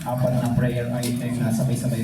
apat na prayer item na sabay-sabay.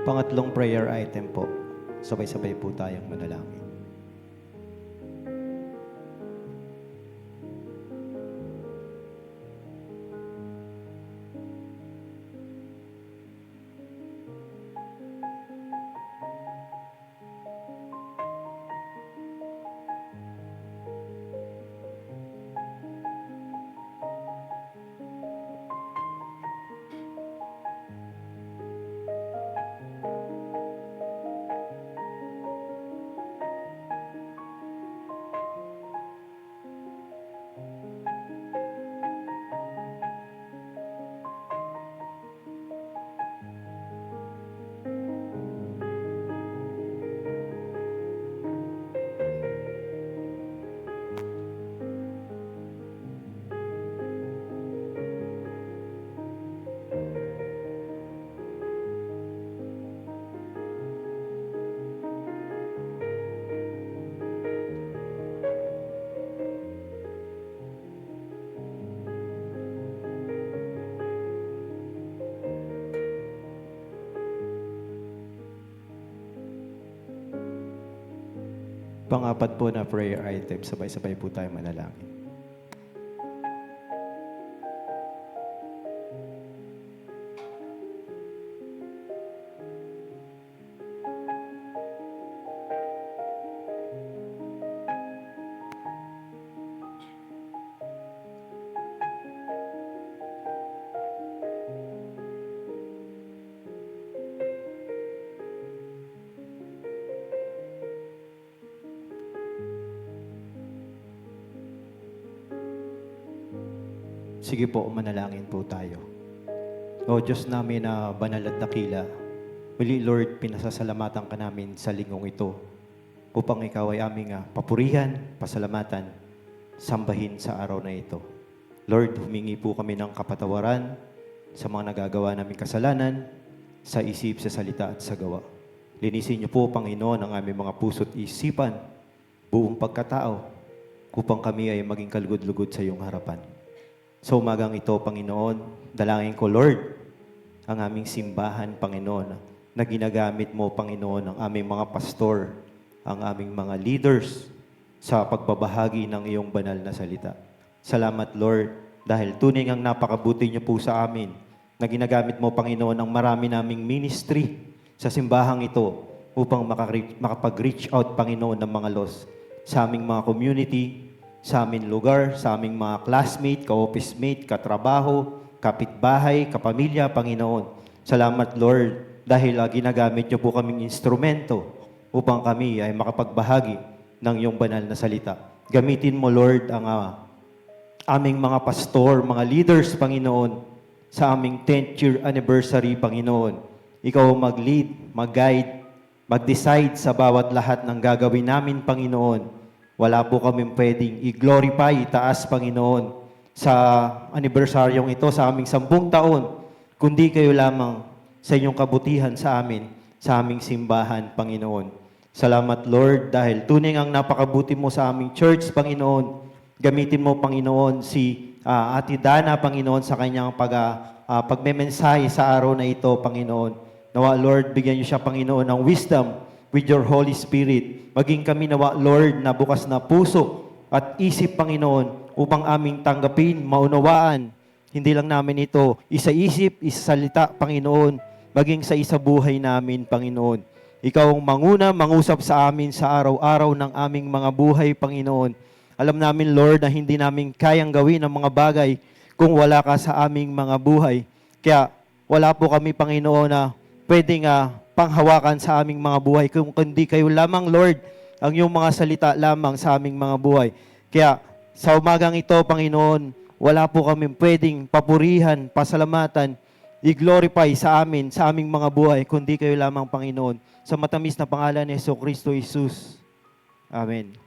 Pangatlong prayer item po, sabay-sabay po tayong manalangin. Pangapat po na prayer item, sabay-sabay po tayong manalangin. Sige po, manalangin po tayo. O Diyos namin na banal at dakila, muli Lord, pinasasalamatan ka namin sa linggong ito upang ikaw ay aming papurihan, pasalamatan, sambahin sa araw na ito. Lord, humingi po kami ng kapatawaran sa mga nagagawa naming kasalanan, sa isip, sa salita at sa gawa. Linisin niyo po, Panginoon, ang aming mga puso't isipan, buong pagkatao, upang kami ay maging kalugod-lugod sa iyong harapan. Sa umagang ito, Panginoon, dalangin ko, Lord, ang aming simbahan, Panginoon, na ginagamit mo, Panginoon, ang aming mga pastor, ang aming mga leaders sa pagbabahagi ng iyong banal na salita. Salamat, Lord, dahil tunay ngang napakabuti niyo po sa amin na ginagamit mo, Panginoon, ang marami naming ministry sa simbahang ito upang makapag-reach out, Panginoon, ng mga lost sa aming mga community, sa aming lugar, sa aming mga classmate, ka-office mate, katrabaho, kapitbahay, kapamilya, Panginoon. Salamat, Lord, dahil ginagamit niyo po kaming instrumento upang kami ay makapagbahagi ng iyong banal na salita. Gamitin mo, Lord, ang aming mga pastor, mga leaders, Panginoon, sa aming 10th year anniversary, Panginoon. Ikaw mag-lead, mag-guide, mag-decide sa bawat lahat ng gagawin namin, Panginoon. Wala po kami pwedeng i-glorify, itaas, Panginoon, sa anibersaryong ito, sa aming 10 taon, kundi kayo lamang sa inyong kabutihan sa amin, sa aming simbahan, Panginoon. Salamat, Lord, dahil tunay ang napakabuti mo sa aming church, Panginoon. Gamitin mo, Panginoon, si Ate Dana, Panginoon, sa kanyang pagmemensahe sa araw na ito, Panginoon. Nawa, Lord, bigyan niyo siya, Panginoon, ng wisdom with your Holy Spirit. Maging kami, nawa, Lord, na bukas na puso at isip, Panginoon, upang aming tanggapin, maunawaan. Hindi lang namin ito isa-isip, isa-salita, Panginoon, maging sa isa buhay namin, Panginoon. Ikaw ang manguna, mangusap sa amin sa araw-araw ng aming mga buhay, Panginoon. Alam namin, Lord, na hindi namin kayang gawin ang mga bagay kung wala ka sa aming mga buhay. Kaya wala po kami, Panginoon, na pwedeng panghawakan sa aming mga buhay kung hindi kayo lamang, Lord, ang iyong mga salita lamang sa aming mga buhay. Kaya sa umagang ito, Panginoon, wala po kami pwedeng papurihan, pasalamatan, i-glorify sa amin, sa aming mga buhay, kundi kayo lamang, Panginoon. Sa matamis na pangalan ni Jesucristo Jesus. Amen.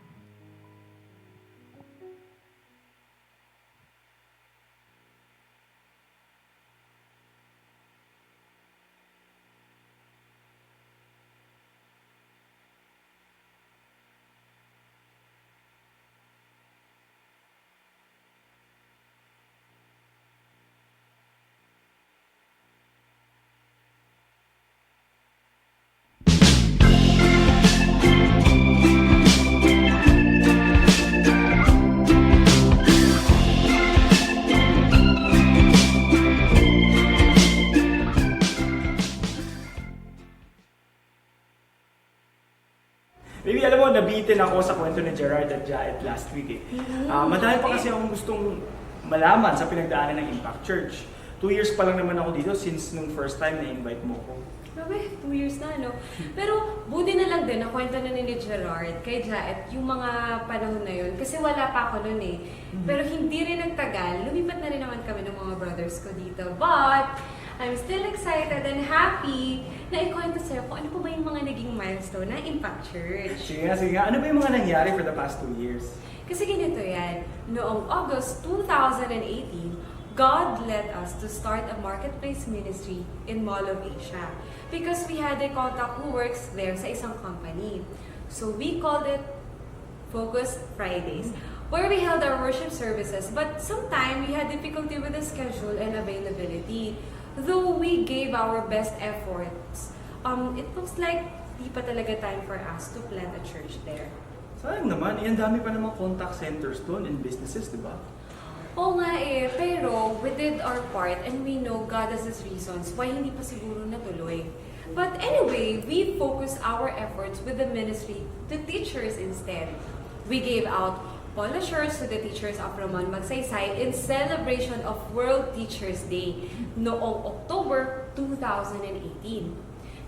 Maybe alam mo, nabitin ako sa kwento ni Gerard at Jaet last week eh. Madami pa kasi akong gustong malaman sa pinagdaanan ng Impact Church. 2 years pa lang naman ako dito since nung first time na-invite mo ko. Grabe, 2 years na, no? Pero buti na lang din, nakwento na ni Gerard kay Jaet yung mga panahon na yun. Kasi wala pa ako nun eh. Pero hindi rin nagtagal, lumipat na rin naman kami ng mga brothers ko dito. But, I'm still excited and happy na ikwento sa'yo kung ano pa ba yung mga naging milestone ng Impact Church. Sige nga. Ano ba yung mga nangyari for the past 2 years? Kasi ganito yan, noong August 2018, God led us to start a marketplace ministry in Mall of Asia because we had a contact who works there sa isang company. So we called it Focus Fridays, where we held our worship services, but sometimes we had difficulty with the schedule and availability. Though we gave our best efforts, it looks like di pa talaga time for us to plant a church there. Sayang naman, ang dami pa namang contact centers doon and businesses, di ba? Oo nga eh, pero we did our part and we know God has His reasons why hindi pa siguro natuloy. But anyway, we focused our efforts with the ministry to teachers instead. We gave out polo shirts to the teachers of Ramon Magsaysay in celebration of World Teachers Day noong October 2018.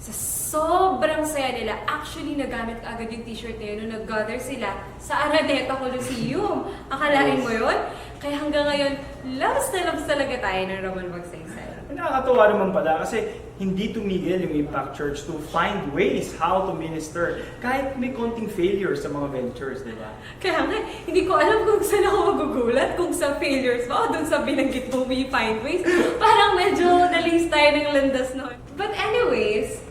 Sa sobrang saya nila, actually nagamit agad yung t-shirt na yun nung nag-gather sila sa Araneta Coliseum. Akalain mo yun? Kaya hanggang ngayon, loves na loves talaga tayo ng Ramon Magsaysay. Nakakatuwa naman pala kasi hindi tumigil yung Impact Church to find ways how to minister kahit may konting failure sa mga ventures, di ba? Kaya nga, hindi ko alam kung saan ako magugulat, kung sa failures ba o dun sa binanggit mo may find ways. Parang medyo nalis tayo ng landas noon. But anyways,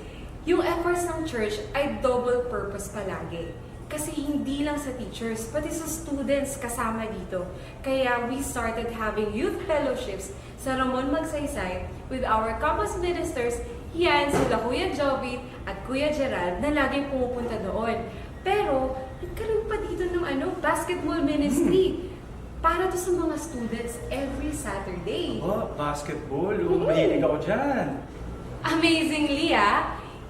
yung efforts ng church ay double purpose palagi. Kasi hindi lang sa teachers, pati sa students kasama dito. Kaya we started having youth fellowships sa Ramon Magsaysay with our campus ministers, yan sila Kuya Jovit at Kuya Gerald na laging pumupunta doon. Pero nagkaroon pa dito ng basketball ministry. para to sa mga students every Saturday. Oh, basketball. Oh, mahilig ako dyan. Amazingly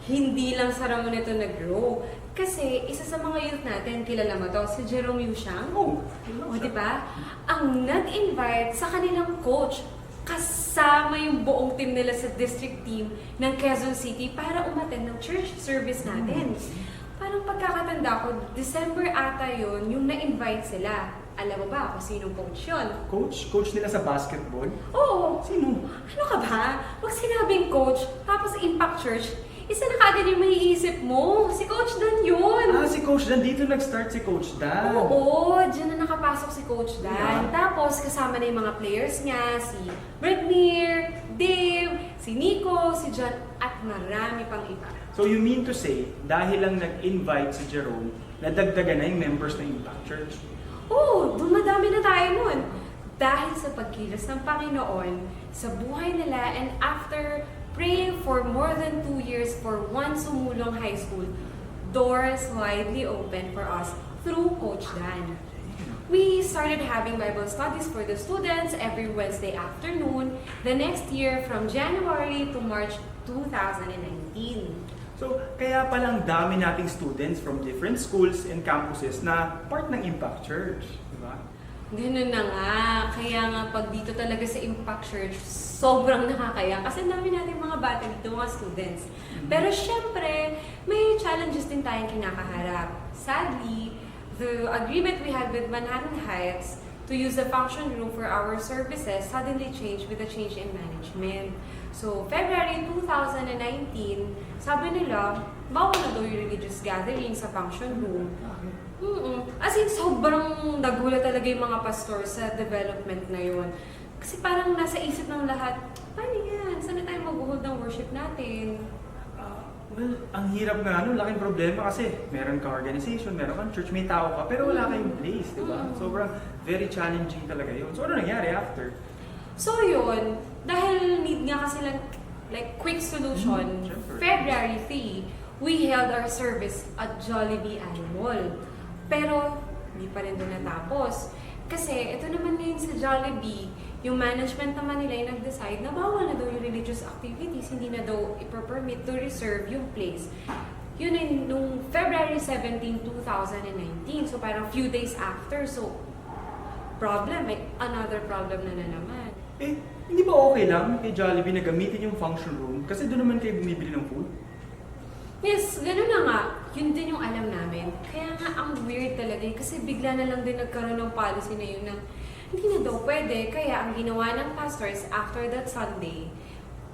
hindi lang sa Ramon ito nag-grow. Kasi isa sa mga youth natin, kilala mo to, si Jerome Yushang. Oh, O, di ba? Ang nag-invite sa kanilang coach, kasama yung buong team nila sa district team ng Quezon City para umattend ng church service natin. Parang pagkakatanda ko, December ata yun, yung na-invite sila. Alam mo ba kung sinong coach yun? Coach nila sa basketball? Oo. Sino? Ano ka ba? Pag sinabing coach, tapos Impact Church, isa na kagad yung maiisip mo. Si Coach Dan yun. Ah, si Coach Dan. Dito nag-start si Coach Dan. Oo, dyan na nakapasok si Coach Dan. Yeah. Tapos kasama na yung mga players niya, si Bradmere, Dave, si Nico, si John, at marami pang iba. So you mean to say, dahil lang nag-invite si Jerome, nadagdagan na yung members ng Impact Church? Oo, dumadami na tayo nun. Dahil sa pagkilos ng Panginoon sa buhay nila, and after praying for more than 2 years for One Sumulong High School, doors widely open for us through Coach Dan. We started having Bible studies for the students every Wednesday afternoon the next year from January to March 2019. So, kaya palang dami nating students from different schools and campuses na part ng Impact Church. Diba? Ganun na nga. Kaya nga pag dito talaga sa Impact Church, sobrang nakakaya. Kasi dami natin mga bata dito, mga students. Pero syempre, may challenges din tayong kinakaharap. Sadly, the agreement we had with Manhattan Heights to use the function room for our services suddenly changed with a change in management. So, February 2019, sabi nila, bawal na daw yung religious gathering sa function room. As in, sobrang nagulat talaga yung mga pastor sa development na yun. Kasi parang nasa isip ng lahat, paano yan? Saan na tayo mag-hold ng worship natin? Well, ang hirap nga, laking problema kasi meron ka organization, meron kang church, may tao ka, pero wala kayong place, di ba? Sobrang very challenging talaga yun. So, ano nangyari after? So yun, dahil need nga kasi lang like quick solution, Siyempre. February 3, we held our service at Jollibee Animal. Pero hindi pa rin doon natapos. Kasi ito naman ngayon sa Jollibee, yung management naman nila yung nag-decide na bawal na daw yung religious activities, hindi na daw ipapermit to reserve yung place. Yun ay nung February 17, 2019. So parang few days after. So may another problem na naman. Eh, hindi ba okay lang kay Jollibee na gamitin yung function room? Kasi doon naman kayo bumibili ng food? Yes, gano'n na nga. Yun din yung alam namin. Kaya nga ang weird talaga kasi bigla na lang din nagkaroon ng policy na yun na hindi na daw pwede. Kaya ang ginawa ng pastors after that Sunday,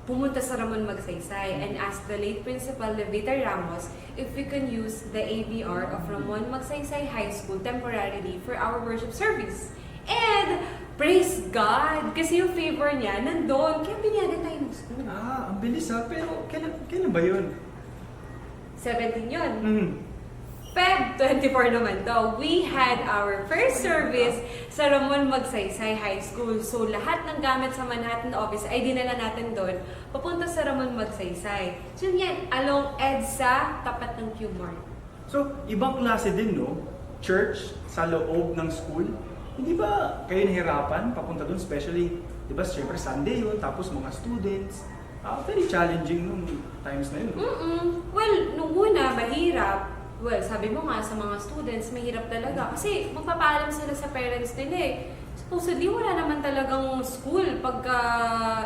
pumunta sa Ramon Magsaysay and asked the late Principal Levita Ramos if we can use the ABR of Ramon Magsaysay High School temporarily for our worship service. And praise God! Kasi yung favor niya nandun. Kaya pinayagan tayo ng school. Ah, ang bilis ha. Pero kailan ba yun? 17 yun. Hmm. Feb 24 naman to, we had our first service sa Ramon Magsaysay High School. So lahat ng gamit sa Manhattan office ay dinala natin doon, papunta sa Ramon Magsaysay. So yan, along EDSA, tapat ng Q-Mart. So, ibang klase din, no? Church sa loob ng school. Hindi ba kayo nahirapan papunta doon? Especially, di ba, syempre Sunday yun, tapos mga students. Very challenging nung times na yun. Well, nung una, mahirap. Well, sabi mo nga sa mga students, mahirap talaga. Kasi magpapaalam sila sa parents nila eh. Supposedly, wala naman talagang school pagka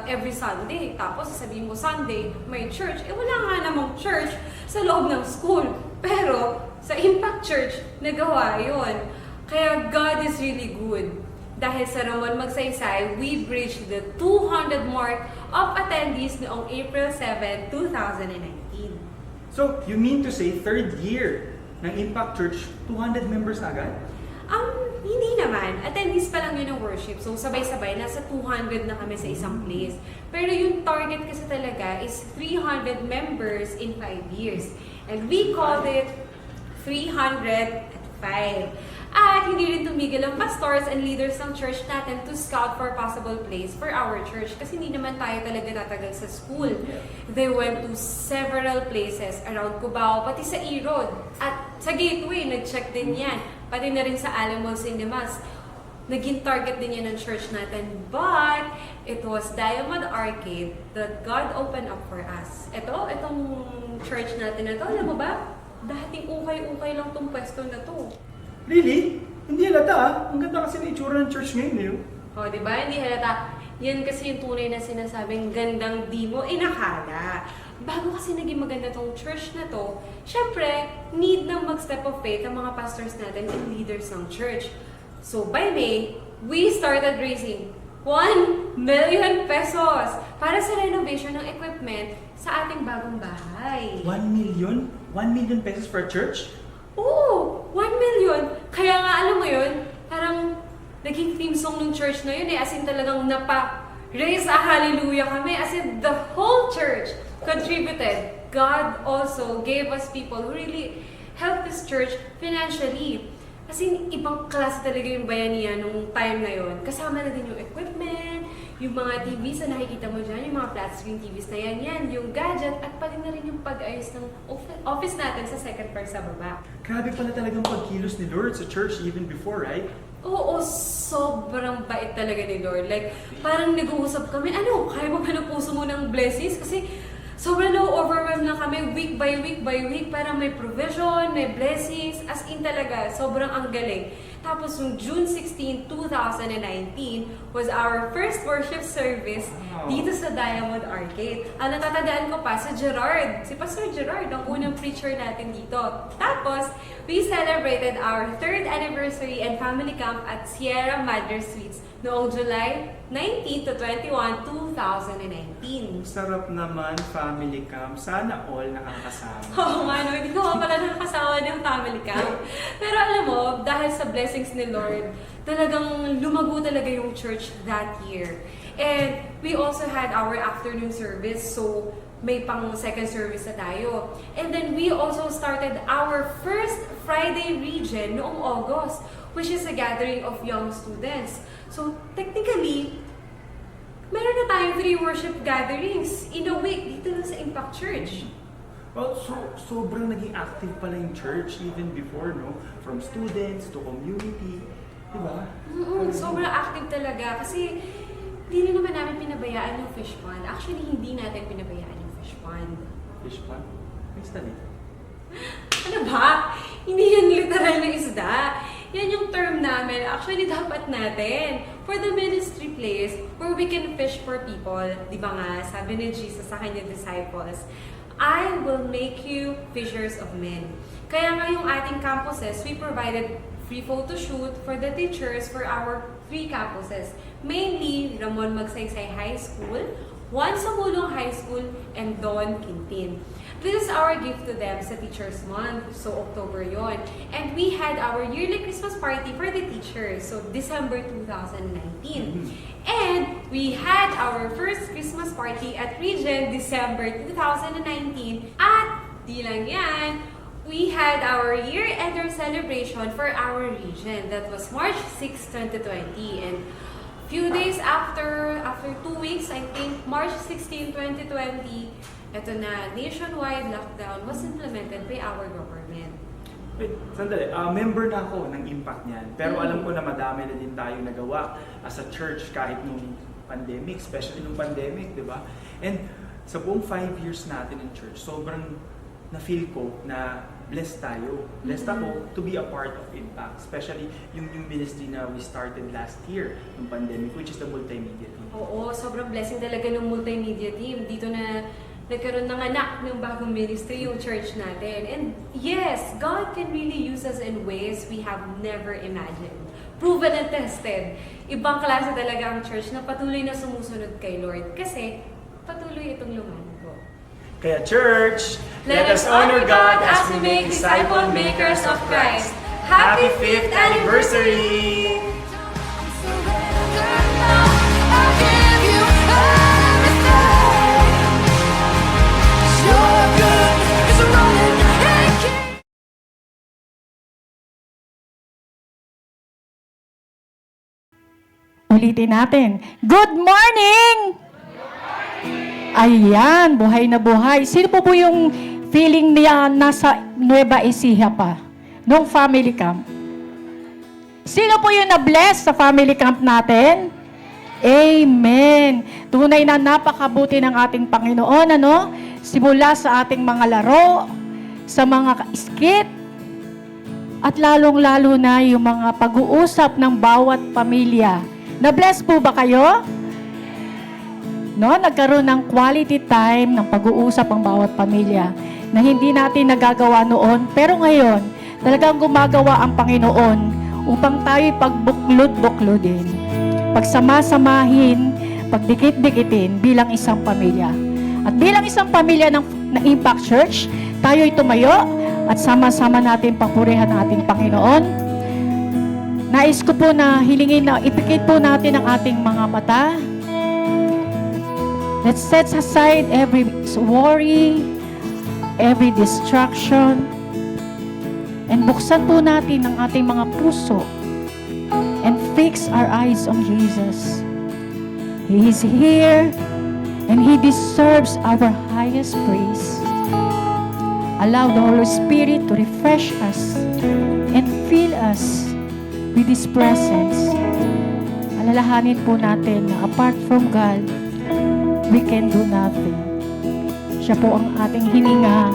every Sunday. Tapos, sasabihin mo Sunday, may church. Eh, wala nga namang church sa loob ng school. Pero, sa Impact Church, nagawa yun. Kaya God is really good. Dahil sa Ramon Magsaysay, we reached the 200 mark of attendees noong April 7, 2019. So, you mean to say, third year ng Impact Church, 200 members agad? Hindi naman. Attendees pa lang yun ng worship. So, sabay-sabay, nasa 200 na kami sa isang place. Pero yung target kasi talaga is 300 members in 5 years. And we called it 300 at 5. At hindi rin tumigil ang pastors and leaders ng church natin to scout for a possible place for our church. Kasi hindi naman tayo talaga tatagal sa school. They went to several places around Cubao, pati sa E-Road. At sa Gateway, nag-check din yan. Pati na rin sa Alamo Cinemas. naging target din yan ng church natin. But, it was Diamond Arcade that God opened up for us. Itong church natin na to, alam mo ba? Dating ukay-ukay lang tong pwesto na to. Really? Hindi halata ah. Ang ganda kasi ng itsura ng church ngayon eh. O, di ba? Hindi halata. Yan kasi yung tunay na sinasabing gandang di mo inakala. Bago kasi naging maganda tong church na to, syempre, need na mag-step of faith ang mga pastors natin and leaders ng church. So, by May, we started raising 1 million pesos para sa renovation ng equipment sa ating bagong bahay. 1 million? 1 million pesos for a church? Oo, 1 million. Kaya nga, alam mo yun, parang naging theme song ng church na yun eh. As in talagang raise a hallelujah kami. As in the whole church contributed. God also gave us people who really helped this church financially. Kasi ibang klase talaga yung bayanihan nung time na yun. Kasama na din yung equipment, yung mga TVs na nakikita mo dyan, yung mga flat screen TVs na yan, yung gadget, at pati na rin yung pag-ayos ng office natin sa second floor sa baba. Grabe pala talagang pagkilos ni Lord sa church even before, right? Oo, sobrang bait talaga ni Lord. Like, parang nag-uusap kami, kaya mo ba ng puso mo ng blessings? Kasi sobrang na-overwhelm na kami week by week. Parang may provision, may blessings. As in talaga, sobrang ang galing. Tapos yung June 16, 2019 was our first worship service dito sa Diamond Arcade. Ang natatandaan ko pa, si Pastor Gerard, ang unang preacher natin dito. Tapos, we celebrated our 3rd anniversary and family camp at Sierra Madre Suites noong July 19 to 21, 2019. Sarap naman, family camp. Sana all nakakasama. Oo nga, no? Hindi ko nga pala nakakasama ng family camp. Pero alam mo, dahil sa blessings ni Lord, talagang lumago talaga yung church that year. And we also had our afternoon service, so may pang second service na tayo. And then we also started our first Friday region noong August, which is a gathering of young students. So technically, meron na tayong 3 worship gatherings in a week dito lang sa Impact Church. Well, sobrang naging active pala yung church even before, no? From students to community, di ba? Sobrang active talaga kasi hindi naman namin pinabayaan yung fish pond. Actually, hindi natin pinabayaan yung fish pond. Fish pond? May isda dito. Ano ba? Hindi yan literal na isda. Yan yung term namin. Actually, dapat natin. For the ministry place where we can fish for people. Di ba nga, sabi ni Jesus sa kanyang disciples, I will make you fishers of men. Kaya nga yung ating campuses, we provided free photo shoot for the teachers for our 3 campuses. Mainly, Ramon Magsaysay High School, Juan Samulong High School, and Don Quintin. This is our gift to them sa Teachers Month. So, October yon. And we had our yearly Christmas party for the teachers. So, December 2019. And we had our first Christmas party at Regent, December 2019. At di lang yan, we had our year-ender celebration for our region. That was March 6, 2020. And few days after 2 weeks, I think, March 16, 2020, ito na, nationwide lockdown was implemented by our government. Wait, sandali. Member na ako ng impact niyan. Pero alam ko na madami na din tayo nagawa as a church kahit nung pandemic, especially nung pandemic, di ba? And sa buong 5 years natin in church, sobrang na-feel ko na blessed tayo. Blessed ako to be a part of Impact. Especially yung ministry na we started last year ng pandemic, which is the multimedia team. Oo, sobrang blessing talaga ng multimedia team. Dito na nagkaroon ng anak ng bagong ministry yung church natin. And yes, God can really use us in ways we have never imagined. Proven and tested. Ibang klase talaga ang church na patuloy na sumusunod kay Lord kasi patuloy itong lumago. Kaya church, let us honor God as we make disciple makers of Christ. Happy 5th anniversary! Ulitin natin. Good morning! Ayan, buhay na buhay. Sino po yung feeling niya nasa Nueva Ecija pa? Nung family camp? Sino po yung na-bless sa family camp natin? Amen. Tunay na napakabuti ng ating Panginoon, ano? Simula sa ating mga laro, sa mga skit, at lalong-lalo na yung mga pag-uusap ng bawat pamilya. Na-bless po ba kayo? No, nagkaroon ng quality time ng pag-uusap ang bawat pamilya na hindi natin nagagawa noon. Pero ngayon, talagang gumagawa ang Panginoon upang tayo'y pagbuklod-buklodin, pagsama-samahin, pagdikit-dikitin bilang isang pamilya. At bilang isang pamilya ng Impact Church, tayo'y tumayo at sama-sama natin papurihan ang ating Panginoon. Nais ko po na hilingin na ipikit po natin ang ating mga mata. Let's set aside every worry, every distraction, and buksan po natin ang ating mga puso and fix our eyes on Jesus. He is here and He deserves our highest praise. Allow the Holy Spirit to refresh us and fill us with His presence. Alalahanin po natin na apart from God, we can do nothing. Siya po ang ating hininga,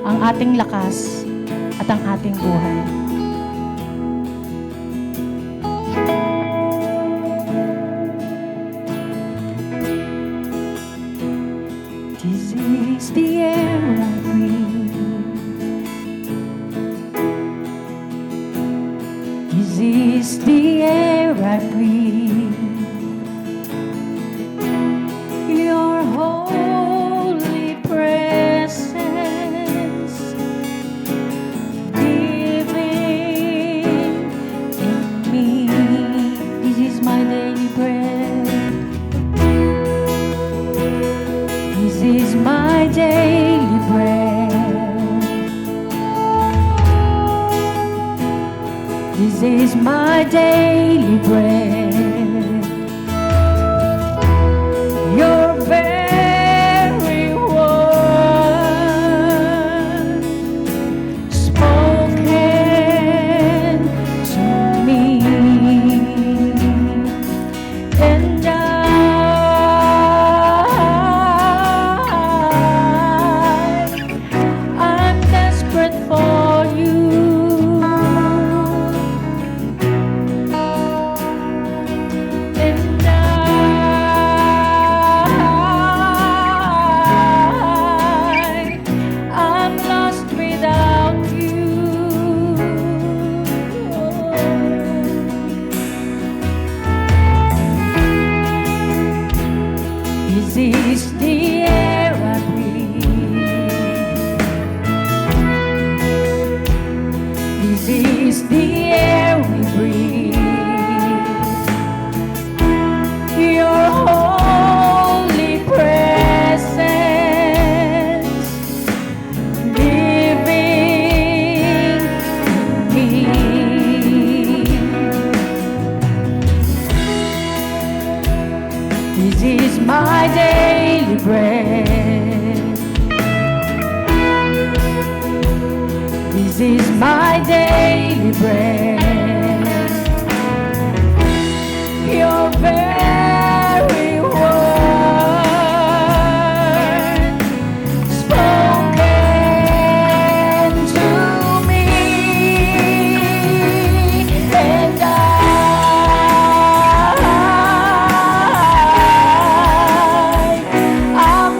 ang ating lakas, at ang ating buhay. This is the air I breathe. This is the air I breathe. Your holy presence living in me. This is my daily bread. This is my daily bread. This is my daily bread. Your very word spoken to me, and I'm desperate for you. I'm lost without you. This is the air I breathe. This is the air we breathe. Your holy presence living in me. This is my daily bread. This is my daily bread. Your very word spoken to me, and I'm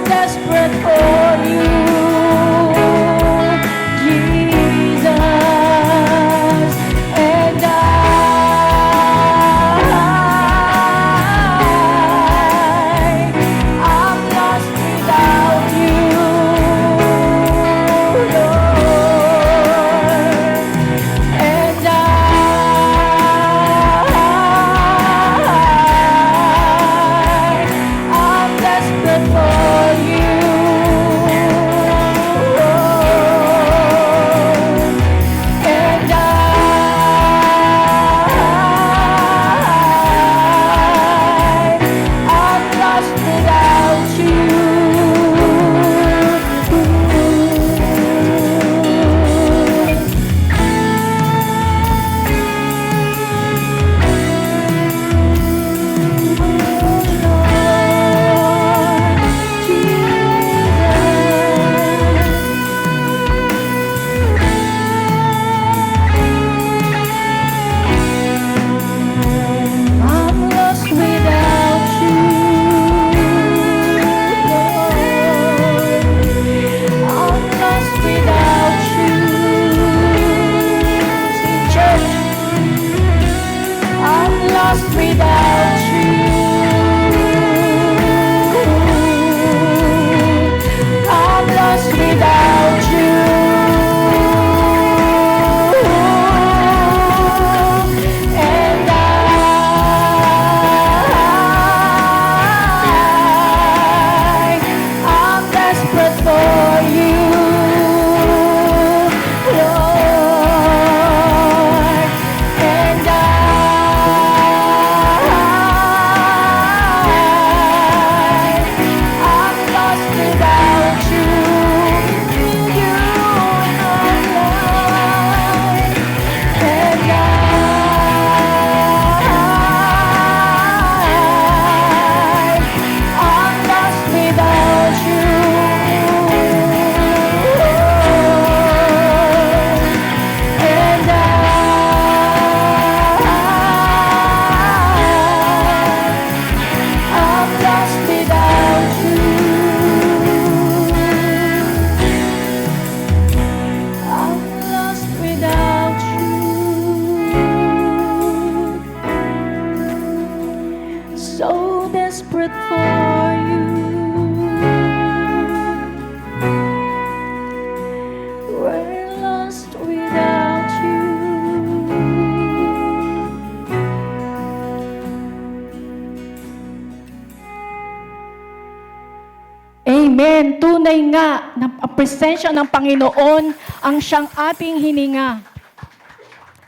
Amen. Tunay nga na ang presensya ng Panginoon ang siyang ating hininga.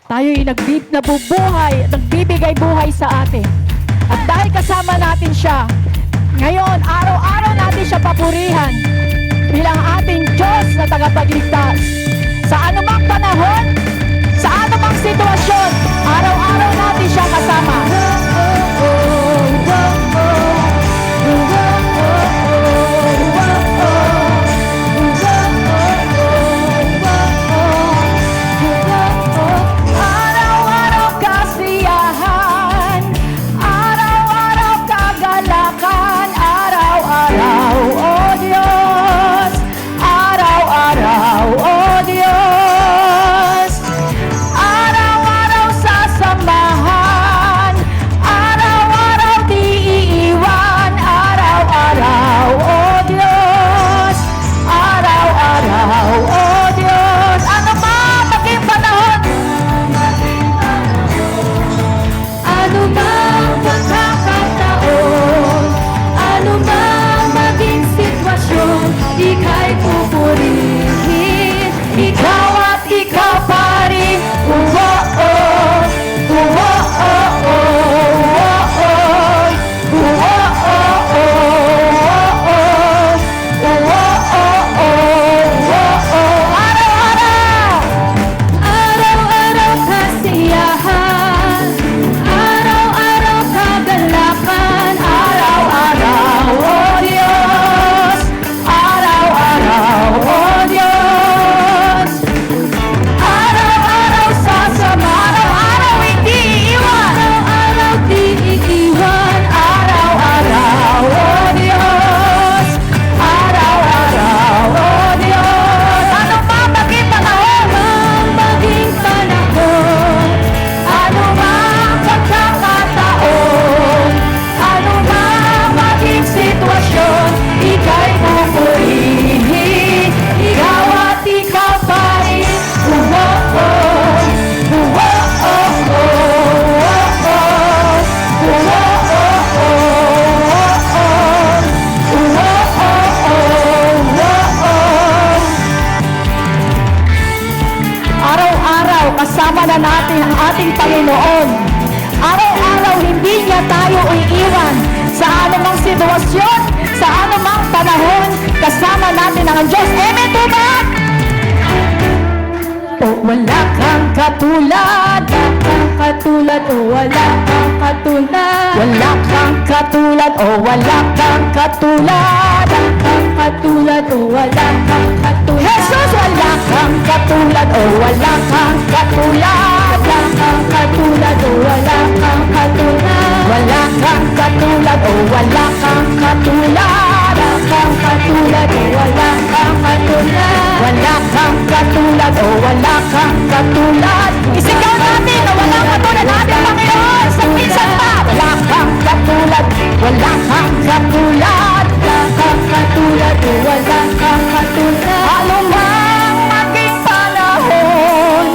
Tayo'y nabubuhay, nagbibigay buhay sa atin. At dahil kasama natin siya, ngayon, araw-araw natin siya papurihan bilang ating Diyos na tagapagligtas. Sa anumang panahon, sa anumang sitwasyon, araw-araw natin siya kasama. Araw-araw kasiyahan, araw-araw kagalakan, araw-araw, oh Diyos, araw-araw, oh Diyos, araw-araw sasamahan, araw-araw di iiwan, araw-araw, oh Diyos, araw-araw, oh Diyos, ano man maging panahon, ano mang pagkakataon, ano mang maging sitwasyon, ika'y pupurihin, ikaw at ikaw pa rin. Araw-araw kasiyahan, araw-araw kagalakan, araw-araw, oh Diyos, araw-araw, oh Diyos, araw-araw sasama, araw-araw hindi iiwan, araw-araw di iiwan, araw-araw, oh Diyos, araw-araw, oh Diyos, ano man maging panahon, ano mang pagkakataon, ano mang maging sitwasyon, ika'y pupurihin, ikaw at ikaw pa rin. Araw-araw kasama na natin ang ating Panginoon. Araw-araw hindi niya tayo iiwan sa anumang sitwasyon, sa anumang panahon, kasama natin ang Diyos. Amen po ba? O wala kang katulad, o wala kang katulad, wala kang katulad, o wala kang katulad, o wala kang katulad, Jesus, wala kang katulad, o wala kang katulad, o wala kang katulad, wala kang katulad, o wala kang katulad, o wala kang katulad, wala kang katulad, o wala kang katulad. Isigaw natin na walang katulad natin, Panginoon, sa minsan pa. Wala kang katulad, wala kang katulad, o wala kang katulad. Ano mang maging panahon,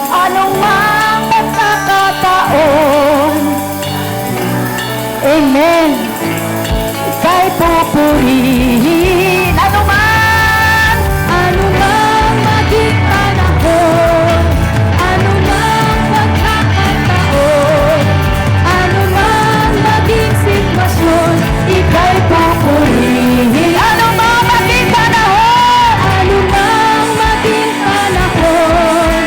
ano mang pagkakataon, amen, ika'y pupurihin, ano mang maging panahon, ano mang pagkakataon, ano mang maging sitwasyon, ika'y pupurihin, ano mang maging panahon, ano mang maging panahon,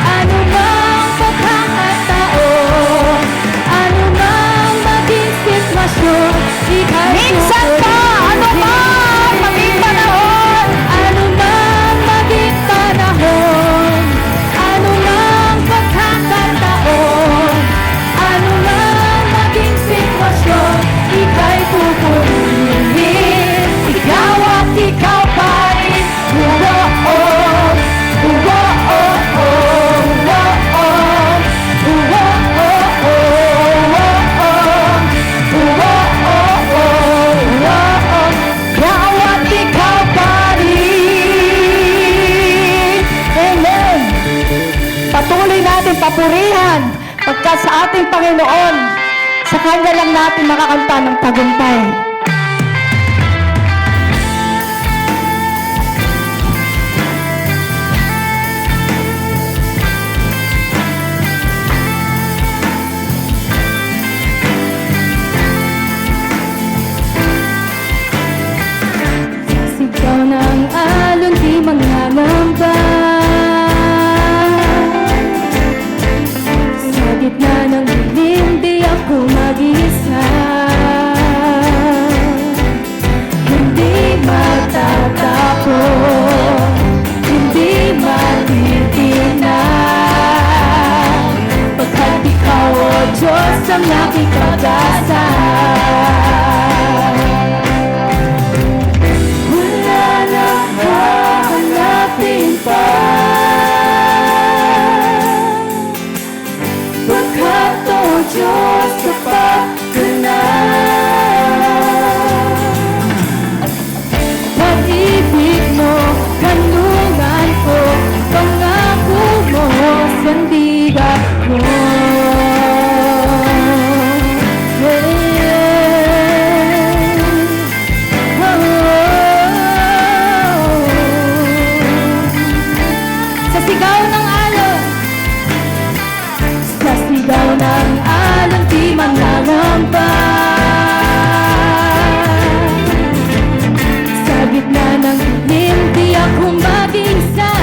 ano mang pagkakataon, ano mang maging sitwasyon, ika'y minsan pa, ano mang maging panahon, ano mang maging panahon, ano mang pagkakataon, ano mang maging sitwasyon, ika'y pupurihin, ikaw at ikaw pa rin. Ikaw at ikaw pa rin. Amen. Patuloy natin papurihan pagkat sa ating Panginoon, sa Kanya lang natin makakanta ng tagumpay. ang aking pag-asa. Wala nang hahanapin pa, pagkat o Diyos sapat ka na. Pag-ibig mo, kanungan ko, pangako mo, sandigan ko. Sa sigaw ng alon, sa sigaw ng alon, di manangamba. Sa gitna ng dilim, di ako mag-isa.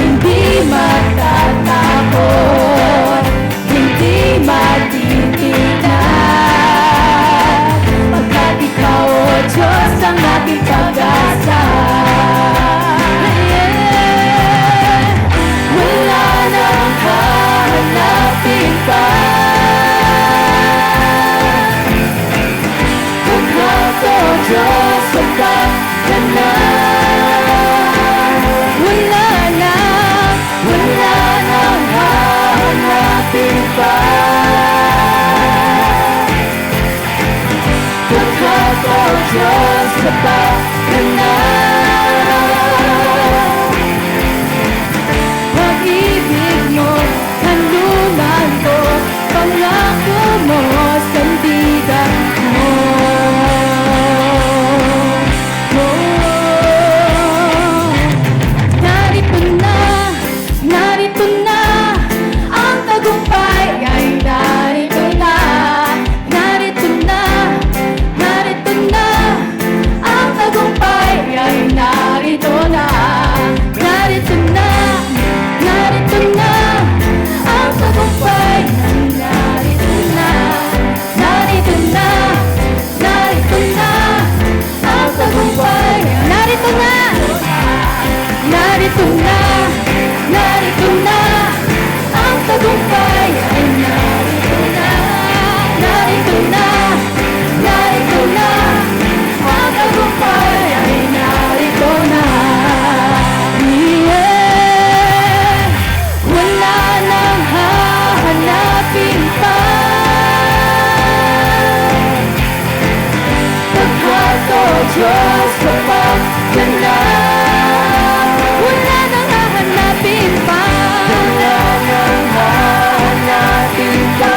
Hindi matatakot, hindi matitignan, pagkat ikaw, O Diyos, ang aking pag-asa. Wala nang hahanapin pa, pagkat o Diyos, sapat ka na. Wala nang hahanapin pa, pagkat o Diyos, sapat ka na. Pag-ibig mo, kanungan ko, pangako mo, sandigan ko. Narito na, ang tagumpay ay narito na. Narito na, ang tagumpay ay narito na. Narito na, ang tagumpay ay narito na. Narito na, ang tagumpay ay narito na. Narito na, ang tagumpay ay narito na. Narito na, ang tagumpay ay narito na. Yeah. Wala nang hahanapin pa, pagkat o Diyos, sapat ka na. Wala nang hahanapin pa, wala nang hahanapin pa,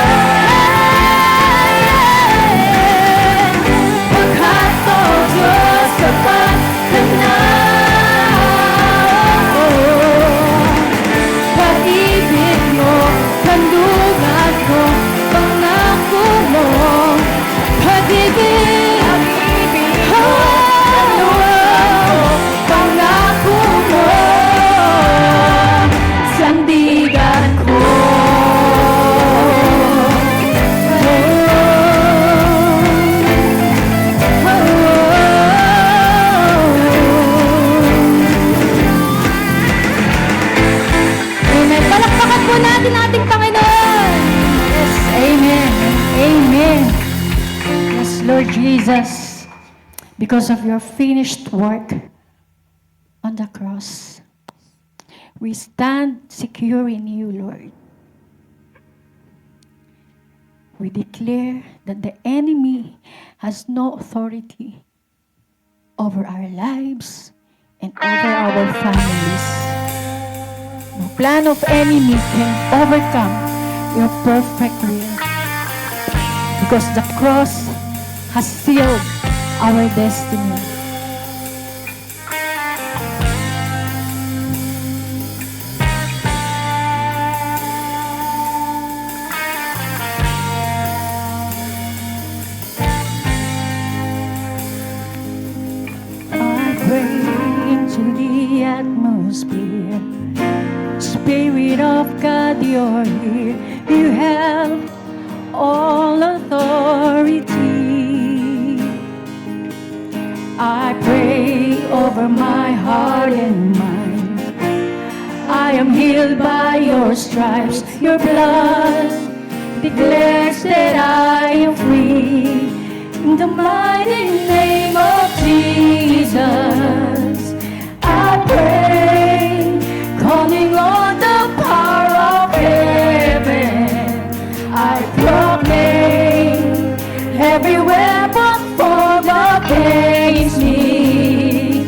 pagkat o Diyos, sapat ka na. Pag-ibig mo, kanungan ko, pangako mo. Pag-ibig, pangako mo, sandigan ko. Amen. Palakpakan po natin ating Panginoon. Yes, amen. Amen. Yes, Lord Jesus, because of your finished work on the cross, we stand secure in you, Lord. We declare that the enemy has no authority over our lives and over our families. No plan of enemy can overcome your perfect will, because the cross has sealed our destiny. I pray into the atmosphere, Spirit of God, you're here. You have all authority. I pray over my heart and mind. I am healed by your stripes. Your blood declares that I am free. In the mighty name of Jesus, I pray, calling on the power of heaven. I proclaim every weapon formed against me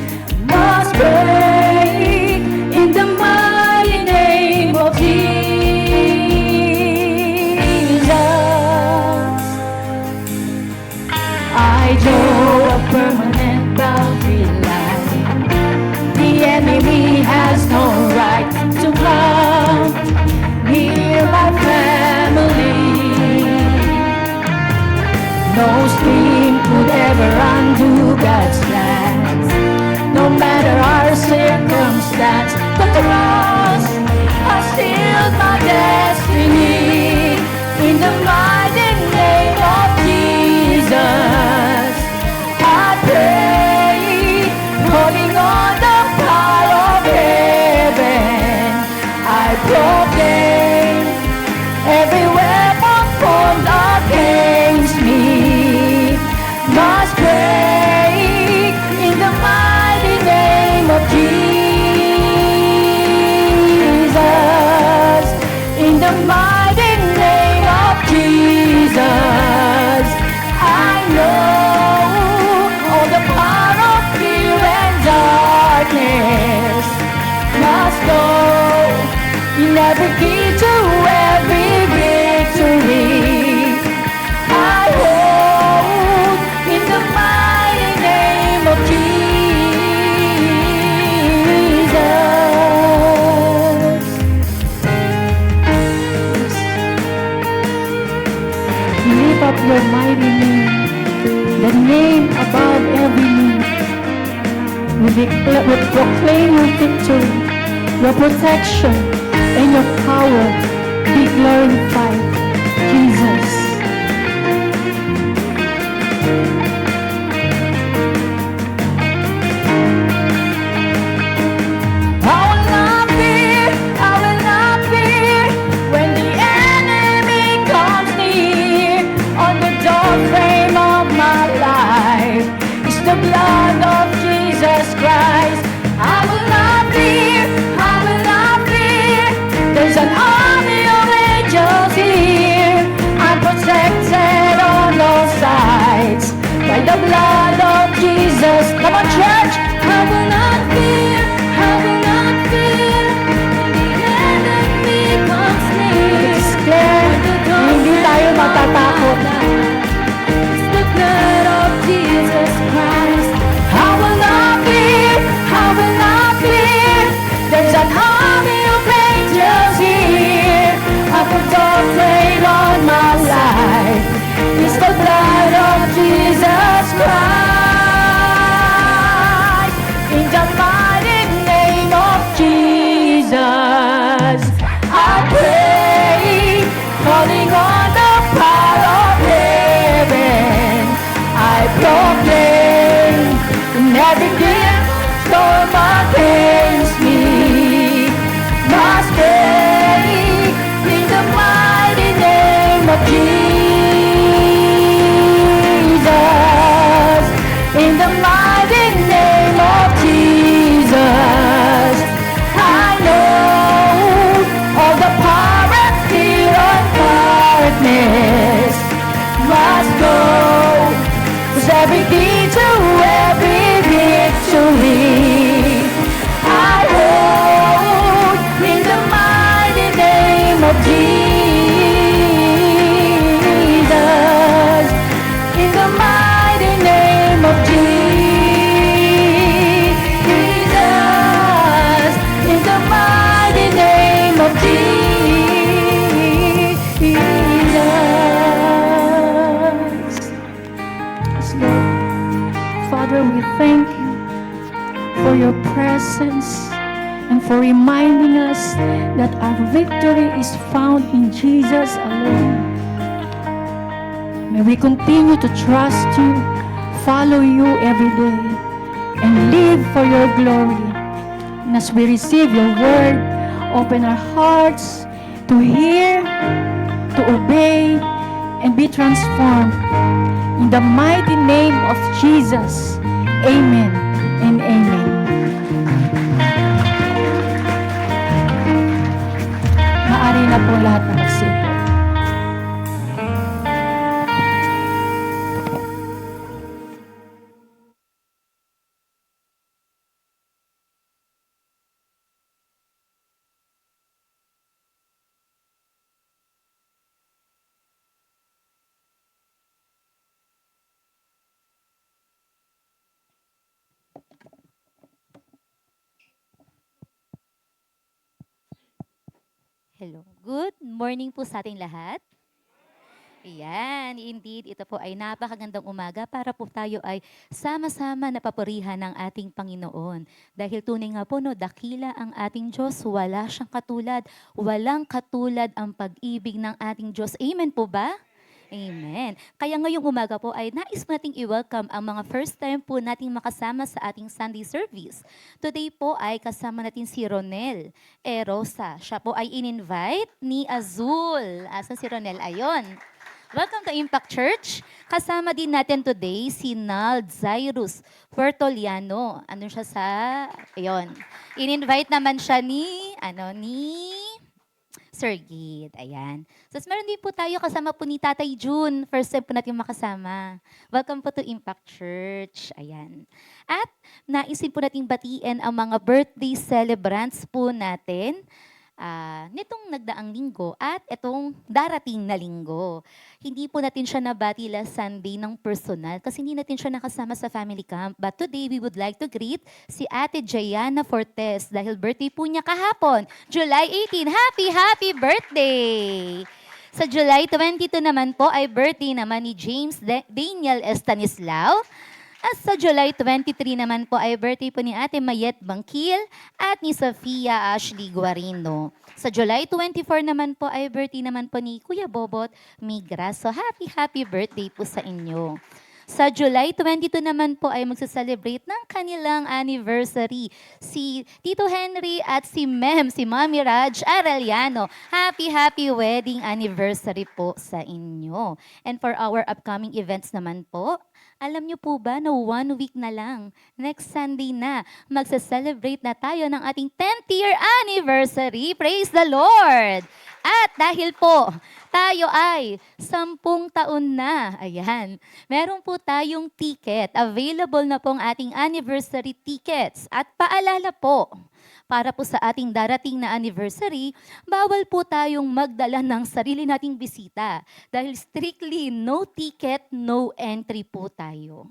must break in the mighty name of Jesus. I draw a permanent boundary line. The enemy has no right to come near my family. No stream could ever undo God's plans. No matter our circumstance, the cross has sealed my destiny. In the mighty name of Jesus, I pray, calling on the power of heaven. I proclaim every weapon formed against me must break in the mighty name of Jesus. In the mighty name of Jesus, I know all the power of fear and darkness must go. In every key to every victory, I hold in the mighty name of Jesus. Lift up your mighty name, the name above every name. We proclaim your victory, your protection, and your power be glorified, Jesus. I will not fear when the enemy comes near. On the doorframe of my life is the blood of Jesus Christ. I will not fear. There's an army of angels here. I'm protected on all sides by the blood of Jesus. Come on, church. I will not fear. When the enemy comes near. Declare, hindi tayo matatakot. It's the blood of Jesus Christ. I will not fear. There's an army of angels here. I put doorframe on my life. It's the blood of Jesus Christ. In the mighty name of Jesus, I pray, calling on the power of heaven. I proclaim in every gift storm against me must break in the mighty name of Jesus. In the mighty name of Jesus, I know all the power and fear of darkness must go. 'Cause every key to every victory I hold in the mighty name of Jesus. In the mighty name of Jesus. In the mighty name of Jesus. Yes, Lord. Father, we thank you for your presence and for reminding us that our victory is found in Jesus alone. May we continue to trust you, follow you every day, and live for your glory. And as we receive your word Open our hearts to hear, to obey, and be transformed. In the mighty name of Jesus, amen and amen. Maaari na po lahat na magsipo. Hello. Good morning po sa ating lahat. Ayan, indeed, ito po ay napakagandang umaga para po tayo ay sama-sama napapurihan ng ating Panginoon. Dahil tunay nga po, no, dakila ang ating Diyos, wala siyang katulad, walang katulad ang pag-ibig ng ating Diyos. Amen po ba? Amen. Kaya ngayong umaga po ay nais po nating i-welcome ang mga first time po nating makasama sa ating Sunday service. Today po ay kasama natin si Ronel Erosa. Siya po ay in-invite ni Azul. Asan si Ronel? Ayon. Welcome to Impact Church. Kasama din natin today si Nald Zairus Puertoliano. Ano siya sa... Ayon. In-invite naman siya ni Sir Gid. Ayan. So, meron din po tayo kasama po ni Tatay June. First time po natin makasama. Welcome po to Impact Church. Ayan. At naisip po natin batiin ang mga birthday celebrants po natin nitong nagdaang linggo at itong darating na linggo. Hindi po natin siya nabati last Sunday ng personal kasi hindi natin siya nakasama sa family camp. But today, we would like to greet si Ate Jayana Fortes dahil birthday po niya kahapon, July 18. Happy birthday! Sa July 22 naman po ay birthday naman ni James Daniel Estanislao. At sa July 23 naman po ay birthday po ni Ate Mayet Bangkil at ni Sofia Ashley Guarino. Sa July 24 naman po ay birthday naman po ni Kuya Bobot Migra. So happy birthday po sa inyo. Sa July 22 naman po ay magsa-celebrate ng kanilang anniversary si Tito Henry at si Mami Raj Arellano. Happy wedding anniversary po sa inyo. And for our upcoming events naman po, alam niyo po ba na 1 week na lang, next Sunday na, magsa-celebrate na tayo ng ating 10th year anniversary. Praise the Lord! At dahil po, tayo ay 10 taon na. Ayan. Meron po tayong ticket. Available na pong ating anniversary tickets. At paalala po, para po sa ating darating na anniversary, bawal po tayong magdala ng sarili nating bisita. Dahil strictly no ticket, no entry po tayo.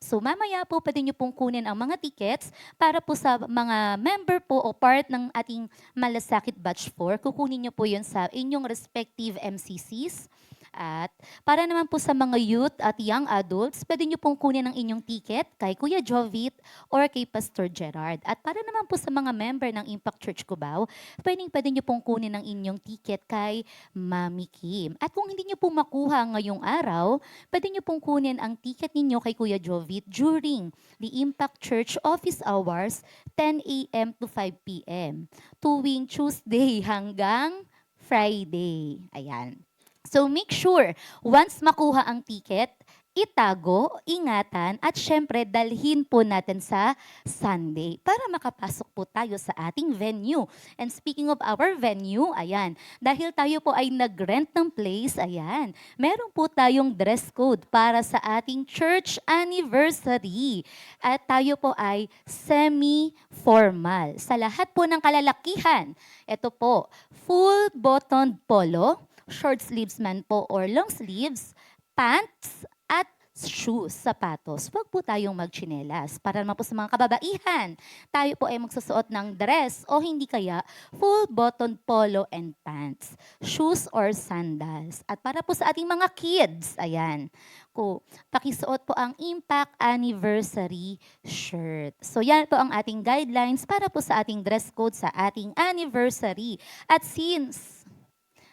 So mamaya po pwede nyo pong kunin ang mga tickets para po sa mga member po o part ng ating Malasakit Batch 4. Kukunin nyo po yun sa inyong respective MCCs. At para naman po sa mga youth at young adults, pwede nyo pong kunin ang inyong ticket kay Kuya Jovit or kay Pastor Gerard. At para naman po sa mga member ng Impact Church Cubao, pwede nyo pong kunin ang inyong ticket kay Mami Kim. At kung hindi nyo po makuha ngayong araw, pwede nyo pong kunin ang ticket ninyo kay Kuya Jovit during the Impact Church office hours, 10 a.m. to 5 p.m. tuwing Tuesday hanggang Friday. Ayan. So make sure, once makuha ang ticket, itago, ingatan, at syempre dalhin po natin sa Sunday para makapasok po tayo sa ating venue. And speaking of our venue, ayan, dahil tayo po ay nag-rent ng place, ayan, meron po tayong dress code para sa ating church anniversary. At tayo po ay semi-formal. Sa lahat po ng kalalakihan, ito po, full buttoned polo, short sleeves man po or long sleeves, pants, at shoes, sapatos. Huwag po tayong magtsinelas. Para naman po sa mga kababaihan, tayo po ay magsusuot ng dress o hindi kaya full buttoned polo and pants, shoes or sandals. At para po sa ating mga kids, ayan, pakisuot po ang Impact Anniversary shirt. So yan po ang ating guidelines para po sa ating dress code sa ating anniversary. At since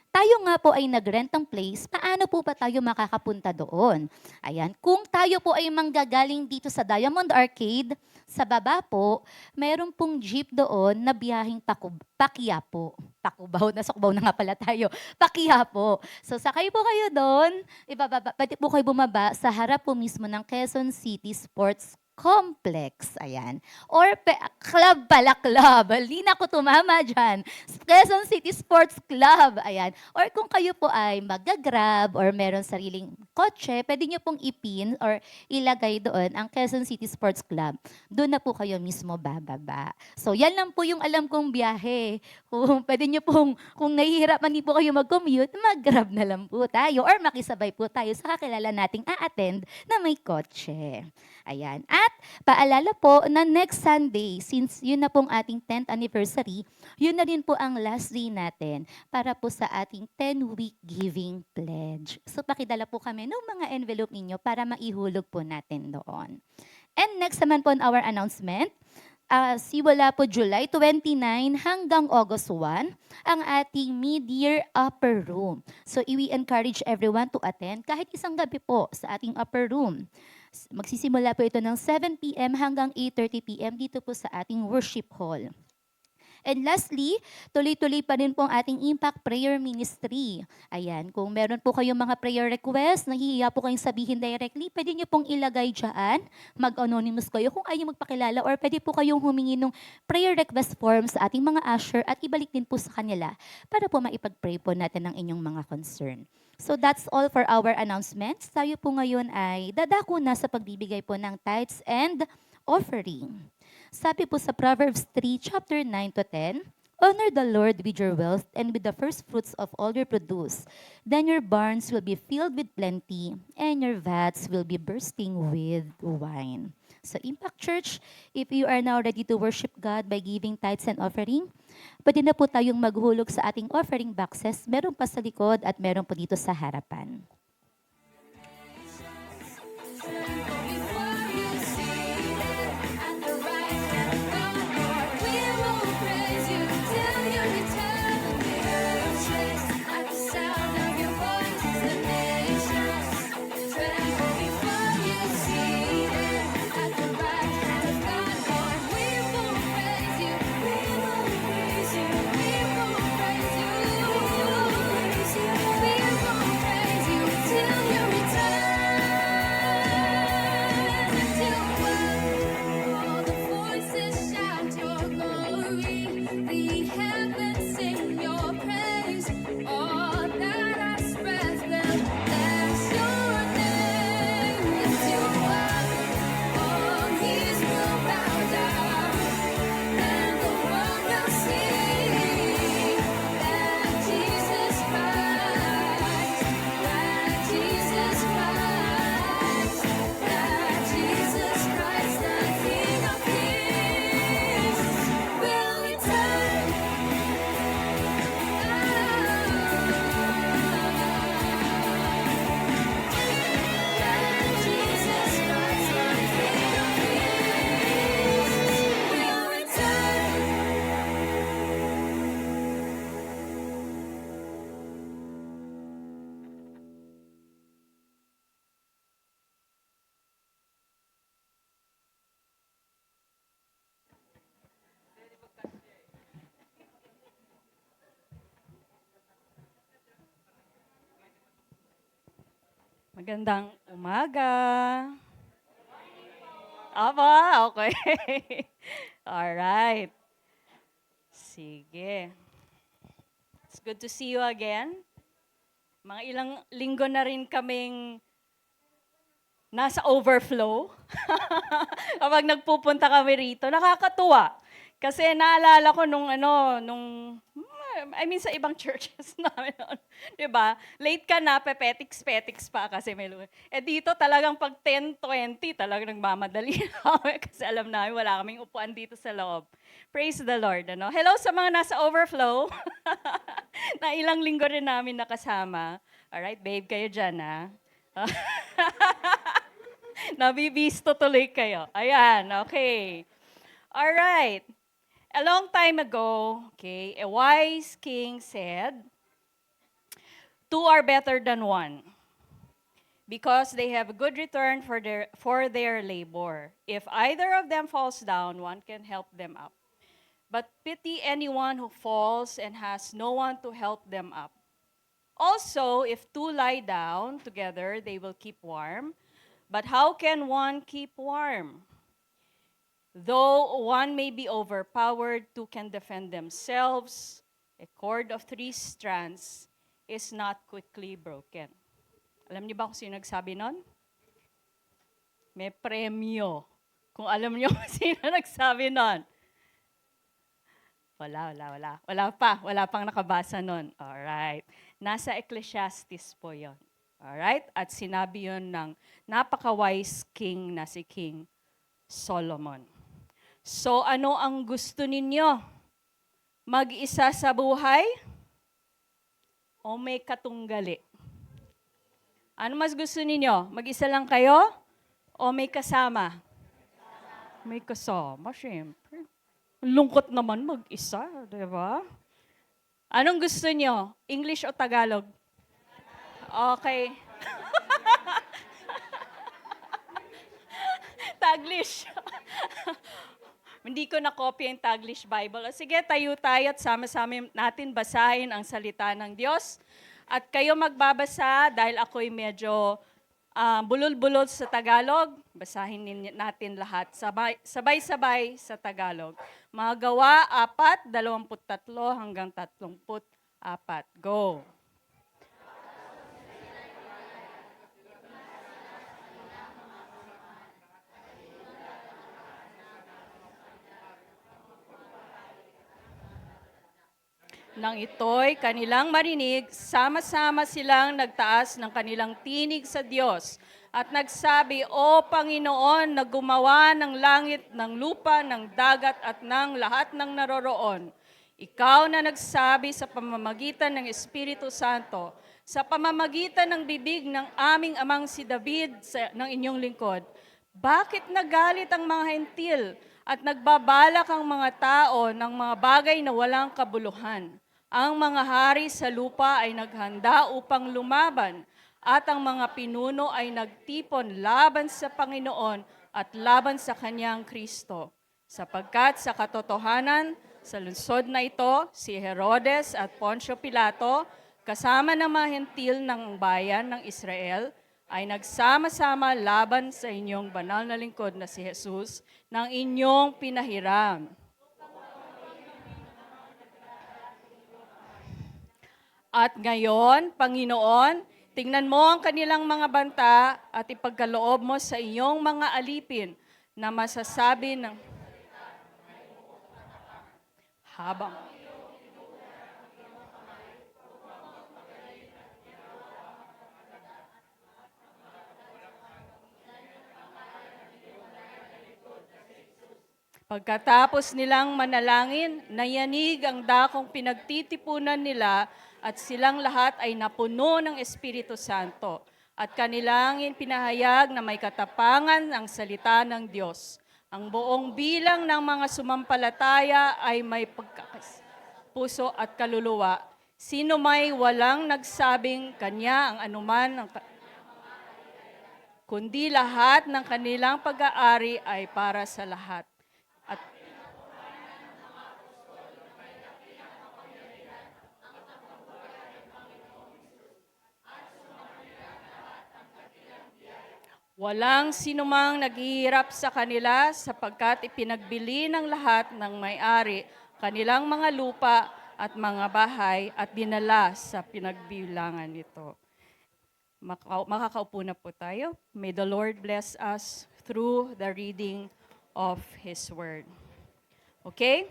tayo nga po ay nag-rent ng place, paano po ba tayo makakapunta doon? Ayan, kung tayo po ay manggagaling dito sa Diamond Arcade, sa baba po, meron pong jeep doon na biyaheng Paquiapo. Pakubaw, nasukbaw na nga pala tayo. Paquiapo. So sakay po kayo doon, pwede po kayo bumaba sa harap po mismo ng Quezon City Sports Complex, ayan. Or club pala, club. Hindi na ako tumama dyan. Quezon City Sports Club, ayan. Or kung kayo po ay mag-grab or meron sariling kotse, pwede nyo pong ipin or ilagay doon ang Quezon City Sports Club. Doon na po kayo mismo bababa. So yan lang po yung alam kong biyahe. Kung pwede nyo pong, kung nahihirapan din po kayo mag-commute, mag-grab na lang po tayo or makisabay po tayo sa kakilala nating a-attend na may kotse. Ayan. At paalala po na next Sunday, since yun na pong ating 10th anniversary, yun na rin po ang last day natin para po sa ating 10-week giving pledge. So pakidala po kami ng mga envelope ninyo para maihulog po natin doon. And next naman po on our announcement, simula po July 29 hanggang August 1, ang ating mid-year upper room. So we encourage everyone to attend kahit isang gabi po sa ating upper room. Magsisimula po ito ng 7 p.m. hanggang 8:30 p.m. dito po sa ating worship hall. And lastly, tuloy-tuloy pa rin po ang ating Impact Prayer Ministry. Ayan, kung meron po kayong mga prayer request, nahihiya po kayong sabihin directly, pwede nyo pong ilagay dyan, mag-anonymous kayo kung ayaw magpakilala, or pwede po kayong humingi ng prayer request form sa ating mga usher at ibalik din po sa kanila para po maipag-pray po natin ang inyong mga concern. So that's all for our announcements. Tayo po ngayon ay dadako na sa pagbibigay po ng tithes and offering. Sabi po sa Proverbs 3, chapter 9 to 10, honor the Lord with your wealth and with the first fruits of all your produce. Then your barns will be filled with plenty, and your vats will be bursting with wine. So Impact Church, if you are now ready to worship God by giving tithes and offering, pwede na po tayong maghulog sa ating offering boxes. Meron pa sa likod at meron po dito sa harapan. Magandang umaga. Aba, okay. Alright. Sige. It's good to see you again. Mga ilang linggo na rin kaming nasa overflow. Kapag nagpupunta kami rito, nakakatuwa. Kasi naalala ko sa ibang churches namin noon. Diba? Late ka na, petiks pa kasi may lugar. Dito talagang pag 10:20, talagang nagmamadali kami kasi alam namin wala kaming upuan dito sa loob. Praise the Lord. Ano? Hello sa mga nasa overflow. Na ilang linggo rin namin nakasama. Alright, babe, kayo dyan, ha? Nabibisto tuloy kayo. Ayan, okay. Alright. A long time ago, okay, a wise king said, two are better than one, because they have a good return for their labor. If either of them falls down, one can help them up. But pity anyone who falls and has no one to help them up. Also, if two lie down together, they will keep warm. But how can one keep warm? Though one may be overpowered, two can defend themselves. A cord of 3 strands is not quickly broken. Alam niyo ba kung sino nagsabi nun? May premyo. Kung alam niyo kung sino nagsabi nun. Wala pang nakabasa nun. Alright. Nasa Ecclesiastes po yon. Alright? At sinabi yon ng napaka-wise king na si King Solomon. So, ano ang gusto ninyo? Mag-isa sa buhay? O may katunggali? Ano mas gusto ninyo? Mag-isa lang kayo? O may kasama? May kasama, syempre. Lungkot naman mag-isa, di ba? Anong gusto nyo? English o Tagalog? Okay. Taglish. Hindi ko na-copy yung Taglish Bible. Sige, tayo at sama-sama natin basahin ang salita ng Diyos. At kayo magbabasa dahil ako'y medyo bulol-bulol sa Tagalog. Basahin natin lahat. Sabay-sabay sa Tagalog. Mga Gawa 4, 23 hanggang 34. Go! Nang ito'y kanilang marinig, sama-sama silang nagtaas ng kanilang tinig sa Diyos at nagsabi, O Panginoon, na gumawa ng langit, ng lupa, ng dagat at ng lahat ng naroroon. Ikaw na nagsabi sa pamamagitan ng Espiritu Santo, sa pamamagitan ng bibig ng aming amang si David ng inyong lingkod, bakit nagalit ang mga hentil at nagbabalak ang mga tao ng mga bagay na walang kabuluhan? Ang mga hari sa lupa ay naghanda upang lumaban, at ang mga pinuno ay nagtipon laban sa Panginoon at laban sa kanyang Kristo. Sapagkat sa katotohanan, sa lungsod na ito, si Herodes at Poncio Pilato, kasama ng mga hentil ng bayan ng Israel, ay nagsama-sama laban sa inyong banal na lingkod na si Jesus ng inyong pinahiram. At ngayon, Panginoon, tingnan mo ang kanilang mga banta at ipagkaloob mo sa iyong mga alipin na masasabi ng habang pagkatapos nilang manalangin, nayanig ang dakong pinagtitipunan nila at silang lahat ay napuno ng Espiritu Santo at kanilang pinahayag na may katapangan ang salita ng Diyos. Ang buong bilang ng mga sumampalataya ay may puso at kaluluwa. Sino may walang nagsabing kanya ang anuman, kundi lahat ng kanilang pag-aari ay para sa lahat. Walang sinumang naghihirap sa kanila sapagkat ipinagbili ng lahat ng may-ari kanilang mga lupa at mga bahay at dinala sa pinagbilangan nito. Makakaupo na po tayo. May the Lord bless us through the reading of His Word. Okay?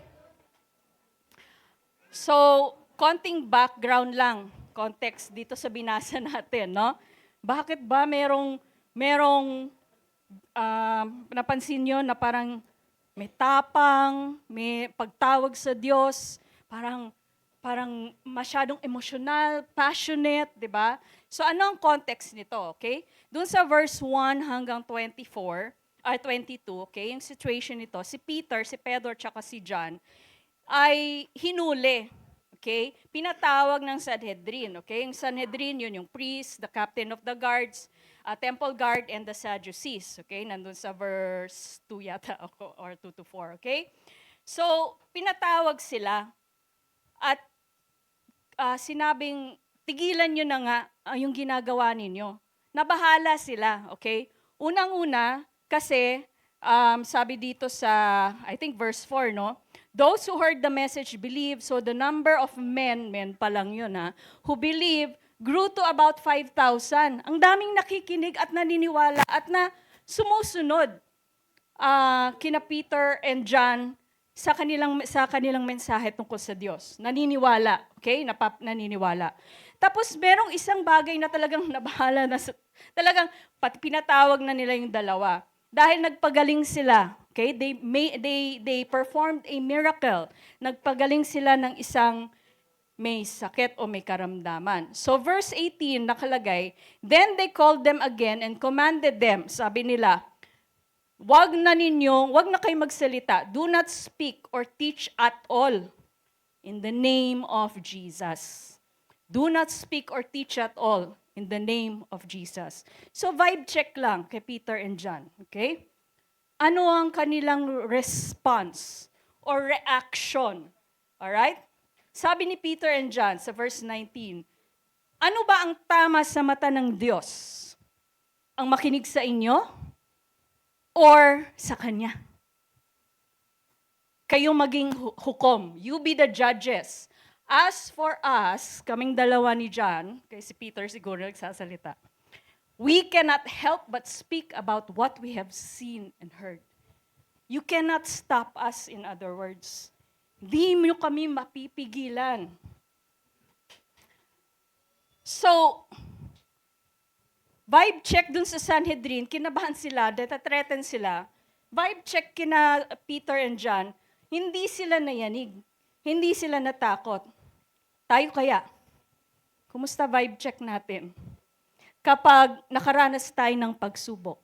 So, konting background lang, context dito sa binasa natin, no? Bakit ba merong napansin nyo na parang may tapang, may pagtawag sa Diyos, parang masyadong emotional, passionate, di ba? So ano ang context nito, okay? Doon sa verse 1 hanggang 22, okay, yung situation nito, si Peter, si Pedro, tsaka si John, ay hinuli. Okay? Pinatawag ng Sanhedrin. Okay? Yung Sanhedrin, yun yung priest, the captain of the guards, temple guard, and the Sadducees. Okay? Nandun sa verse 2 yata ako, or 2 to 4. Okay? So, pinatawag sila at sinabing, tigilan nyo na nga yung ginagawa ninyo. Nabahala sila, okay? Unang-una, kasi sabi dito sa, I think verse 4, no? Those who heard the message believed, so the number of men pa lang yun ha, who believed grew to about 5,000. Ang daming nakikinig at naniniwala at na sumusunod kina Peter and John sa kanilang mensahe tungkol sa Diyos. Naniniwala, okay? Naniniwala. Tapos merong isang bagay na talagang nabahala na talagang pinatawag na nila yung dalawa. Dahil nagpagaling sila, okay? They performed a miracle. Nagpagaling sila ng isang may sakit o may karamdaman. So verse 18 nakalagay, then they called them again and commanded them. Sabi nila, wag na kayo magsalita. Do not speak or teach at all in the name of Jesus. Do not speak or teach at all in the name of Jesus. So vibe check lang kay Peter and John. Okay? Ano ang kanilang response or reaction? Alright? Sabi ni Peter and John sa verse 19, ano ba ang tama sa mata ng Diyos? Ang makinig sa inyo? Or sa Kanya? Kayo maging hukom. You be the judges. As for us, kaming dalawa ni John, kay si Peter siguro nagsasalita, we cannot help but speak about what we have seen and heard. You cannot stop us, in other words. Di mo kami mapipigilan. So, vibe check dun sa Sanhedrin, kinabahan sila, threaten sila. Vibe check kina Peter and John, hindi sila nayanig. Hindi sila natakot. Tayo kaya? Kumusta vibe check natin? Kapag nakaranas tayo ng pagsubok,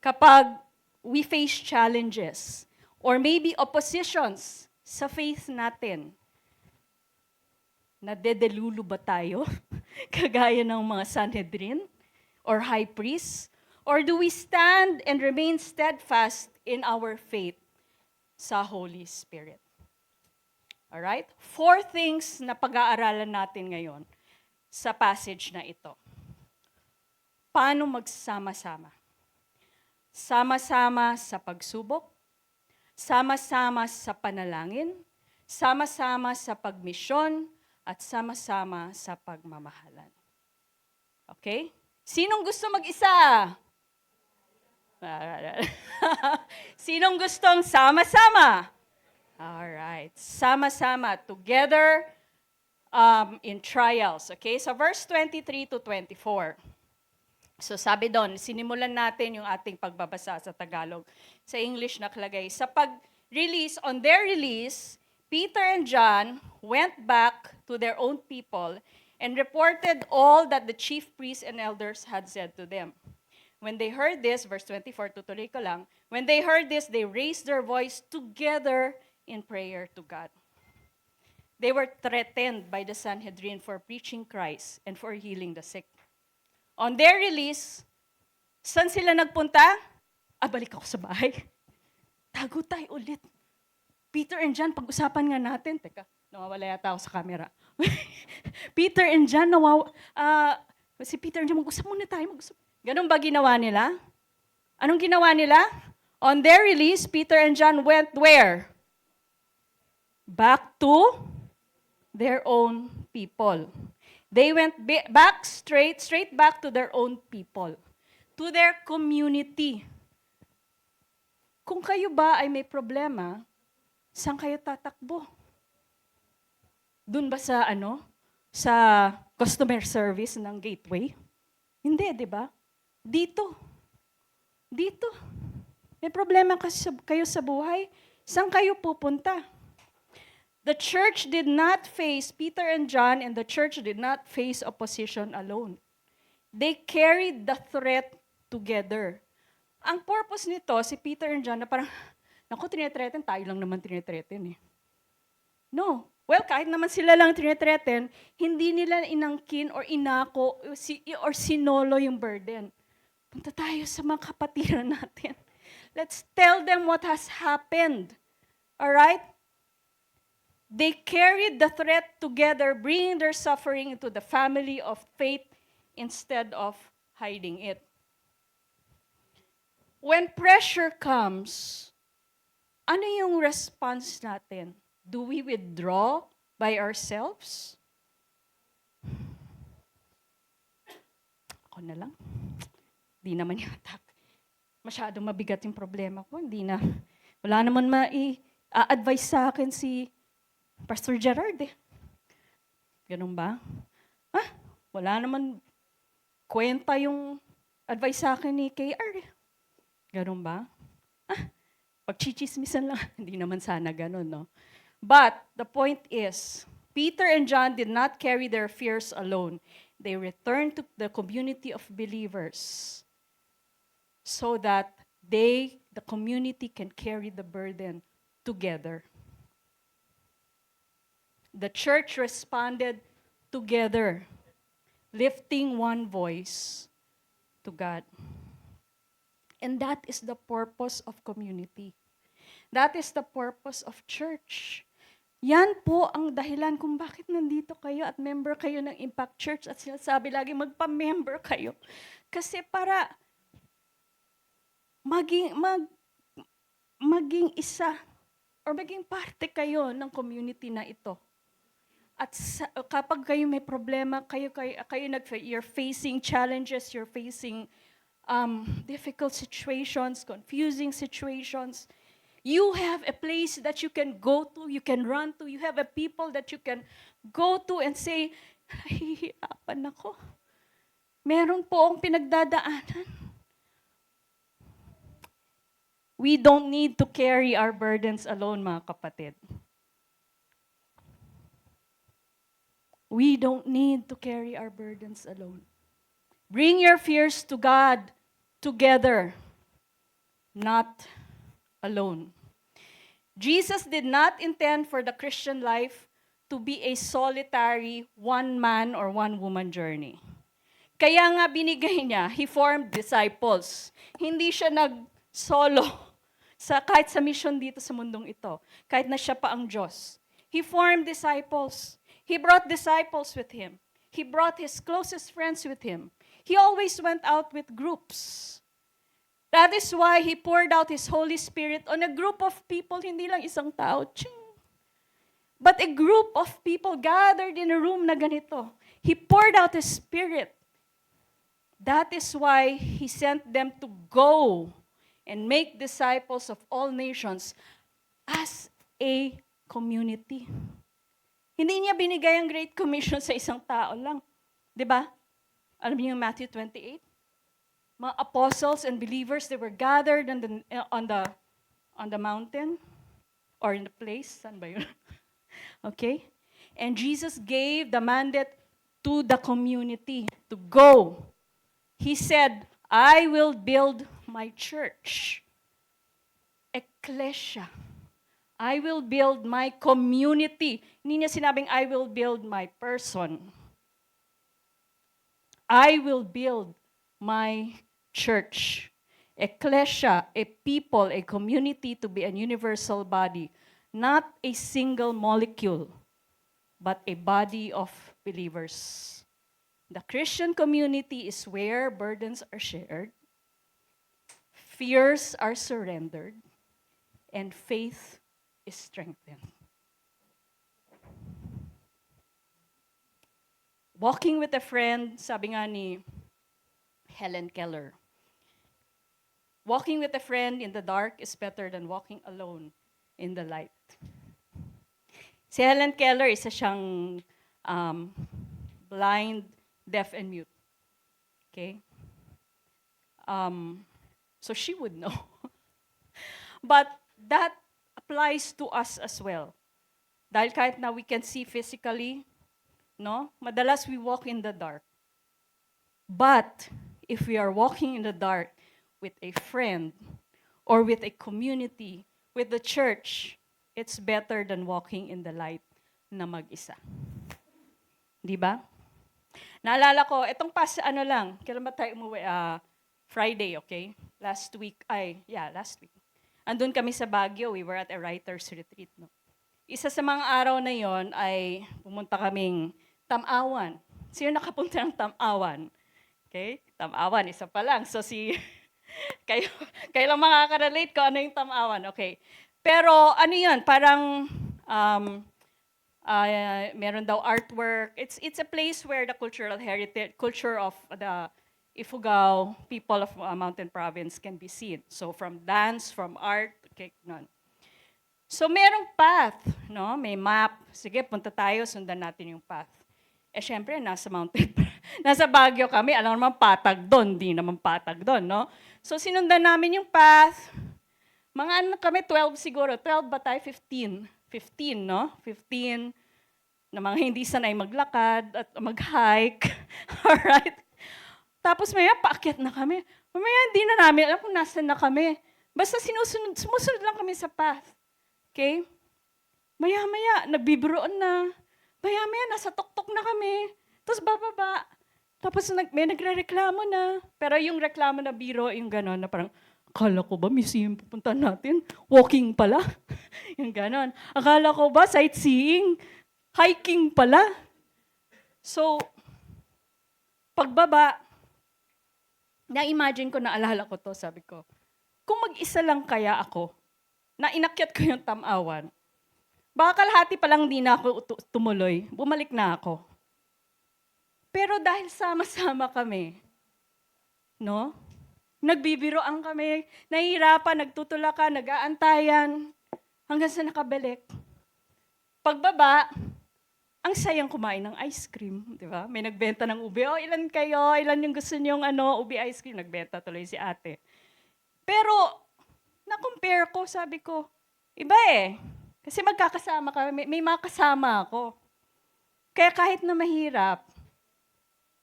kapag we face challenges, or maybe oppositions sa faith natin, nadedelulu ba tayo? Kagaya ng mga Sanhedrin or high priests? Or do we stand and remain steadfast in our faith sa Holy Spirit? Alright? 4 things na pag-aaralan natin ngayon sa passage na ito. Paano magsama-sama? Sama-sama sa pagsubok, sama-sama sa panalangin, sama-sama sa pagmisyon, at sama-sama sa pagmamahalan. Okay? Sinong gusto mag-isa? Sinong gustong sama-sama? Alright. Sama-sama, together in trials. Okay? So verse 23 to 24. So sabi doon, sinimulan natin yung ating pagbabasa sa Tagalog. Sa English nakalagay, on their release, Peter and John went back to their own people and reported all that the chief priests and elders had said to them. When they heard this, verse 24, tutuloy ko lang, when they heard this, they raised their voice together in prayer to God. They were threatened by the Sanhedrin for preaching Christ and for healing the sick. On their release, saan sila nagpunta? Balik ako sa bahay. Tago tayo ulit. Peter and John, pag-usapan nga natin. Teka, nawawala yata ako sa camera. Peter and John, si Peter and John, mag-usap muna tayo. Ganun ba ginawa nila? Anong ginawa nila? On their release, Peter and John went where? Back to their own people. They went back straight back to their own people. To their community. Kung kayo ba ay may problema, saan kayo tatakbo? Doon ba sa sa customer service ng Gateway? Hindi, di ba? Dito. May problema kayo sa buhay, saan kayo pupunta? The church did not face, Peter and John and the church did not face opposition alone. They carried the threat together. Ang purpose nito, si Peter and John, na parang, naku, tinetreaten, tayo lang naman tinetreaten eh. No, Well, kahit naman sila lang tinitreten, hindi nila inangkin or inako or sinolo yung burden. Punta tayo sa mga kapatiran natin. Let's tell them what has happened. Alright? They carried the threat together, bringing their suffering into the family of faith instead of hiding it. When pressure comes, ano yung response natin? Do we withdraw by ourselves? Ako na lang. Di naman yata. Masyadong mabigat yung problema ko. Wala naman advise sa akin si Pastor Gerard eh. Ganun ba? Wala naman kwenta yung advice sa akin ni KR eh. Ganun ba? Pagchichismisan lang. Hindi naman sana ganun, no? But the point is, Peter and John did not carry their fears alone. They returned to the community of believers so that the community, can carry the burden together. The church responded together, lifting one voice to God. And that is the purpose of community. That is the purpose of church. Yan po ang dahilan kung bakit nandito kayo at member kayo ng Impact Church at sinasabi lagi magpa-member kayo. Kasi para maging isa or maging parte kayo ng community na ito. At kapag kayo may problema, you're facing challenges, you're facing difficult situations, confusing situations, you have a place that you can go to, you can run to, you have a people that you can go to and say, nahihirapan ako. Meron po akong pinagdadaanan. We don't need to carry our burdens alone, mga kapatid. We don't need to carry our burdens alone. Bring your fears to God together, not alone. Jesus did not intend for the Christian life to be a solitary one-man or one-woman journey. Kaya nga binigay niya, He formed disciples. Hindi siya nag-solo kahit sa mission dito sa mundong ito, kahit na siya pa ang Diyos. He formed disciples. He brought disciples with Him. He brought His closest friends with Him. He always went out with groups. That is why He poured out His Holy Spirit on a group of people, hindi lang isang tao, but a group of people gathered in a room na ganito. He poured out His Spirit. That is why He sent them to go and make disciples of all nations as a community. Hindi niya binigay ang Great Commission sa isang tao lang. 'Di ba? Alam niyo yung Matthew 28? Mga apostles and believers, they were gathered on the mountain or in the place. Saan ba yun? Okay? And Jesus gave the mandate to the community to go. He said, I will build my church. Ecclesia. I will build my community. Hindi niya sinabing, I will build my person. I will build my church. Ecclesia, a people, a community to be a universal body. Not a single molecule, but a body of believers. The Christian community is where burdens are shared, fears are surrendered, and faith is strengthened. Walking with a friend, sabi nga ni Helen Keller, walking with a friend in the dark is better than walking alone in the light. Si Helen Keller, isa siyang blind, deaf, and mute. Okay? So she would know. But that applies to us as well. Dahil kahit na we can see physically, no? Madalas we walk in the dark. But if we are walking in the dark with a friend or with a community, with the church, it's better than walking in the light. na mag-isa. Di ba? Naalala ko, itong kailan ba tayo umuwi? Friday, okay? Last week. Andun kami sa Baguio, we were at a writer's retreat. No? Isa sa mga araw na yon ay pumunta kaming Tamawan. Sino nakapunta ng Tamawan? Okay? Tamawan, isa pa lang. So kayo lang makaka-relate ko ano yung Tamawan. Okay. Pero ano yun, parang meron daw artwork. It's a place where the culture of the Ifugao people of Mountain Province can be seen. So from dance, from art, okay, nun. So merong path, no? May map. Sige, punta tayo, sundan natin yung path. Syempre, nasa nasa Baguio kami, alam naman patag doon, di naman patag doon, no? So sinundan namin yung path. Mga kami, 12 siguro. 12 ba tayo? 15. 15, no? 15 na mga hindi sanay maglakad at mag-hike. Alright? Tapos maya, paakyat na kami. Mamaya, hindi na namin alam kung nasan na kami. Basta sumusunod lang kami sa path. Okay? Maya-maya, nagbibiroon na. Maya-maya, nasa tuktok na kami. Tapos bababa. Tapos may nagre-reklamo na. Pero yung reklamo na biro, yung gano'n, na parang, akala ko ba museum pupunta natin? Walking pala. Yung gano'n. Akala ko ba sightseeing? Hiking pala. So, pagbaba, na-imagine ko, naalala ko to, sabi ko, kung mag-isa lang kaya ako, na inakyat ko yung Tamawan, baka kalahati pa lang di na ako tumuloy, bumalik na ako. Pero dahil sama-sama kami, no? Nagbibiroan kami, nahihirapan, nagtutulakan, nag-aantayan, hanggang sa nakabalik. Pagbaba, ang sayang kumain ng ice cream, di ba? May nagbenta ng ube. Oh, ilan kayo? Ilan yung gusto niyong ube ice cream? Nagbenta tuloy si ate. Pero, na-compare ko, sabi ko, iba eh. Kasi magkakasama kami, may makasama ako. Kaya kahit na mahirap,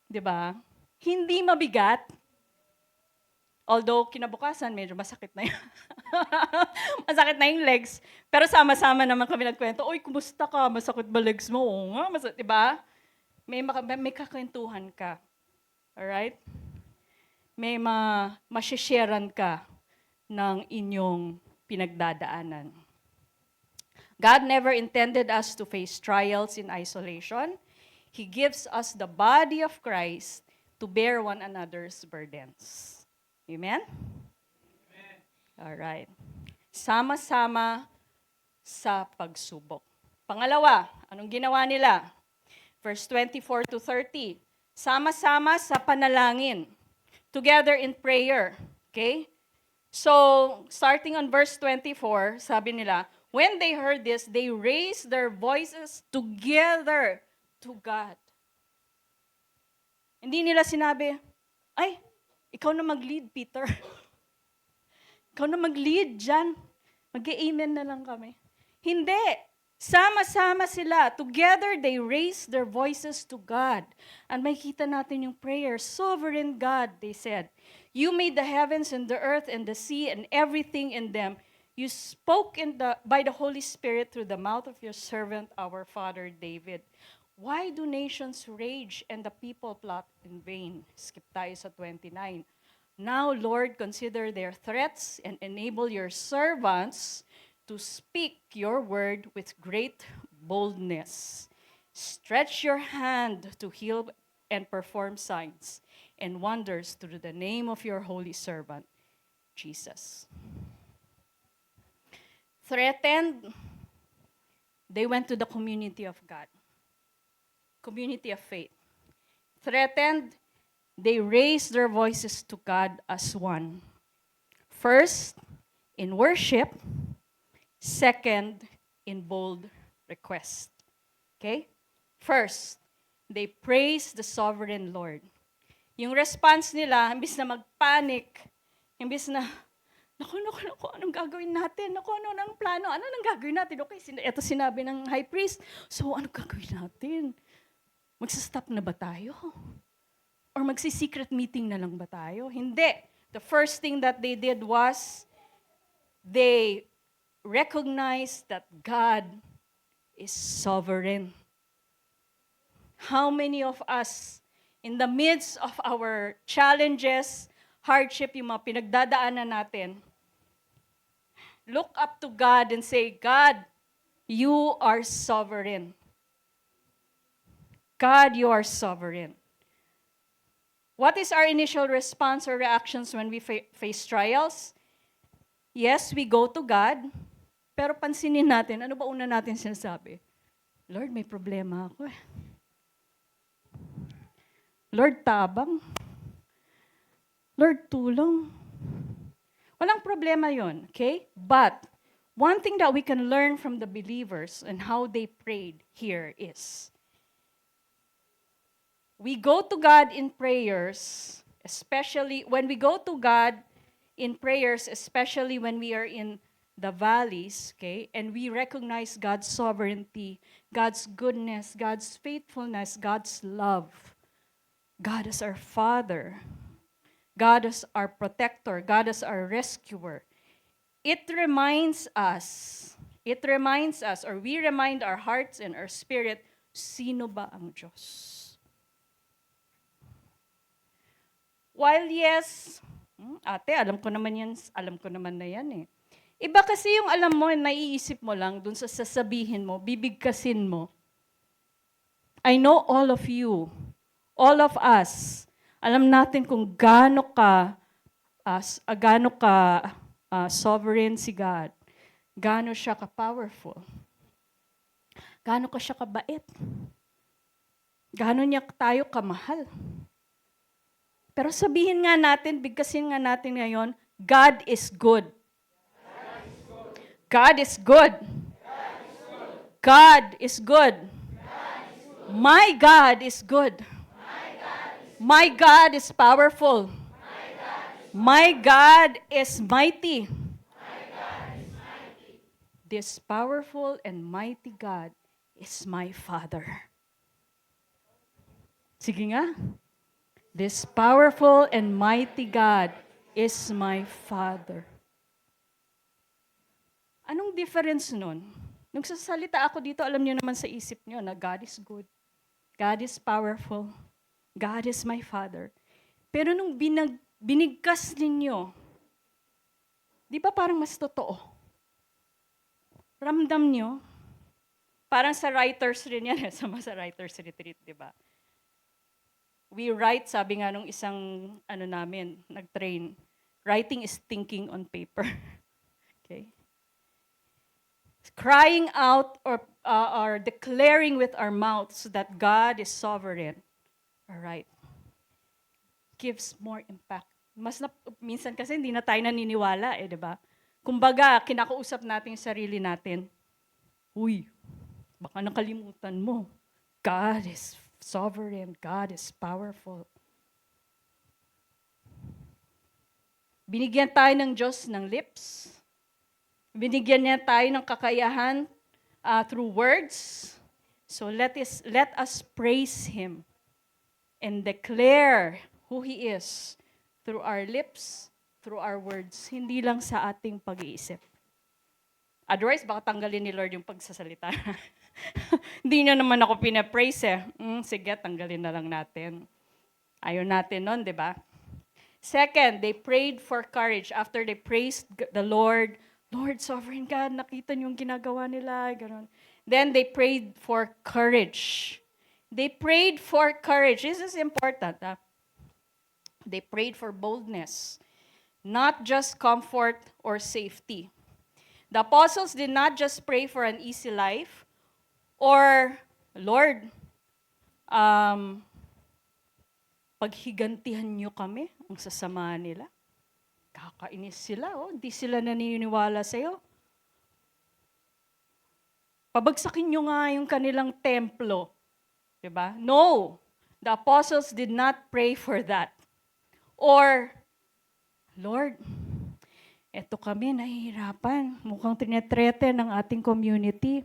di ba? Hindi mabigat. Although, kinabukasan, medyo masakit na yun. Masakit na yung legs. Pero sama-sama naman kami nagkwento, uy, kumusta ka? Masakit ba legs mo? Oo nga, diba? May kakwentuhan ka. Alright? May masisharean ka ng inyong pinagdadaanan. God never intended us to face trials in isolation. He gives us the body of Christ to bear one another's burdens. Amen? Amen. Alright. Sama-sama sa pagsubok. Pangalawa, anong ginawa nila? Verse 24 to 30. Sama-sama sa panalangin. Together in prayer. Okay? So, starting on verse 24, sabi nila, when they heard this, they raised their voices together to God. Hindi nila sinabi, ay, ikaw na mag-lead, Peter. Ikaw na mag-lead dyan. Mag-amen na lang kami. Hindi. Sama-sama sila. Together, they raised their voices to God. And makita natin yung prayer. Sovereign God, they said. You made the heavens and the earth and the sea and everything in them. You spoke by the Holy Spirit through the mouth of your servant, our father David. Why do nations rage and the people plot in vain? Skip tayo sa 29. Now, Lord, consider their threats and enable your servants to speak your word with great boldness. Stretch your hand to heal and perform signs and wonders through the name of your holy servant, Jesus. Threatened, they went to the community of God. Community of faith. Threatened, they raised their voices to God as one. First, in worship. Second, in bold request. Okay? First, they praised the sovereign Lord. Yung response nila, imbis na mag-panic, imbis na, naku, anong gagawin natin? Naku, anong plano? Ano nang gagawin natin? Okay, ito sinabi ng high priest. So, anong gagawin natin? Magsa-stop na ba tayo? Or magsi-secret meeting na lang ba tayo? Hindi. The first thing that they did was, they recognized that God is sovereign. How many of us, in the midst of our challenges, hardship, yung mga pinagdadaanan natin, look up to God and say, God, you are sovereign. God, you are sovereign. What is our initial response or reactions when we face trials? Yes, we go to God, pero pansinin natin, ano ba una natin sinasabi? Lord, may problema ako eh. Lord, tabang. Lord, tulong. Walang problema yon, okay? But, one thing that we can learn from the believers and how they prayed here is, we go to God in prayers, especially when we go to God in prayers, especially when we are in the valleys, okay, and we recognize God's sovereignty, God's goodness, God's faithfulness, God's love. God is our Father. God is our protector. God is our rescuer. It reminds us, or we remind our hearts and our spirit, sino ba ang Diyos? While yes, ate, alam ko naman na yan eh. Iba kasi yung alam mo, naiisip mo lang dun sa sasabihin mo, bibigkasin mo. I know all of you, all of us, alam natin kung gaano ka sovereign si God, gaano siya ka-powerful, gaano ka siya kabait, gaano niya tayo kamahal. Pero sabihin nga natin, bigkasin nga natin ngayon, God is good. God is good. God is good. My God is good. My God is powerful. My God is mighty. This powerful and mighty God is my Father. Sige nga. This powerful and mighty God is my Father. Anong difference nun? Nung sasalita ako dito, alam niyo naman sa isip niyo na God is good. God is powerful. God is my Father. Pero nung binigkas ninyo, di ba parang mas totoo? Ramdam nyo? Parang sa writers rin yan, sa writers retreat, di ba? We write, sabi nga nung isang namin, nag-train, writing is thinking on paper. Okay? Crying out or declaring with our mouths that God is sovereign. All right. Gives more impact. Minsan kasi hindi na tayo naniniwala di ba? Kumbaga, kinakausap natin yung sarili natin. Uy, baka nakalimutan mo. God is sovereign. God is powerful. Binigyan tayo ng Diyos ng lips. Binigyan niya tayo ng kakayahan through words. So let us praise Him and declare who He is through our lips, through our words, hindi lang sa ating pag-iisip. Otherwise, baka tanggalin ni Lord yung pagsasalita. Hindi niya naman ako pinapraise sige, tanggalin na lang natin. Ayaw natin nun, di ba? Second, they prayed for courage. After they praised the Lord, Lord, sovereign God, nakita niyo yung ginagawa nila, gano'n. Then they prayed for courage. They prayed for courage. This is important. They prayed for boldness, not just comfort or safety. The apostles did not just pray for an easy life or, Lord, paghigantihan niyo kami, ang sasama nila. Kakainis sila, hindi sila naniniwala sa'yo. Pabagsakin niyo nga yung kanilang templo. Diba? No, the apostles did not pray for that. Or, Lord, eto kami, nahihirapan. Mukhang tinetrete ng ating community.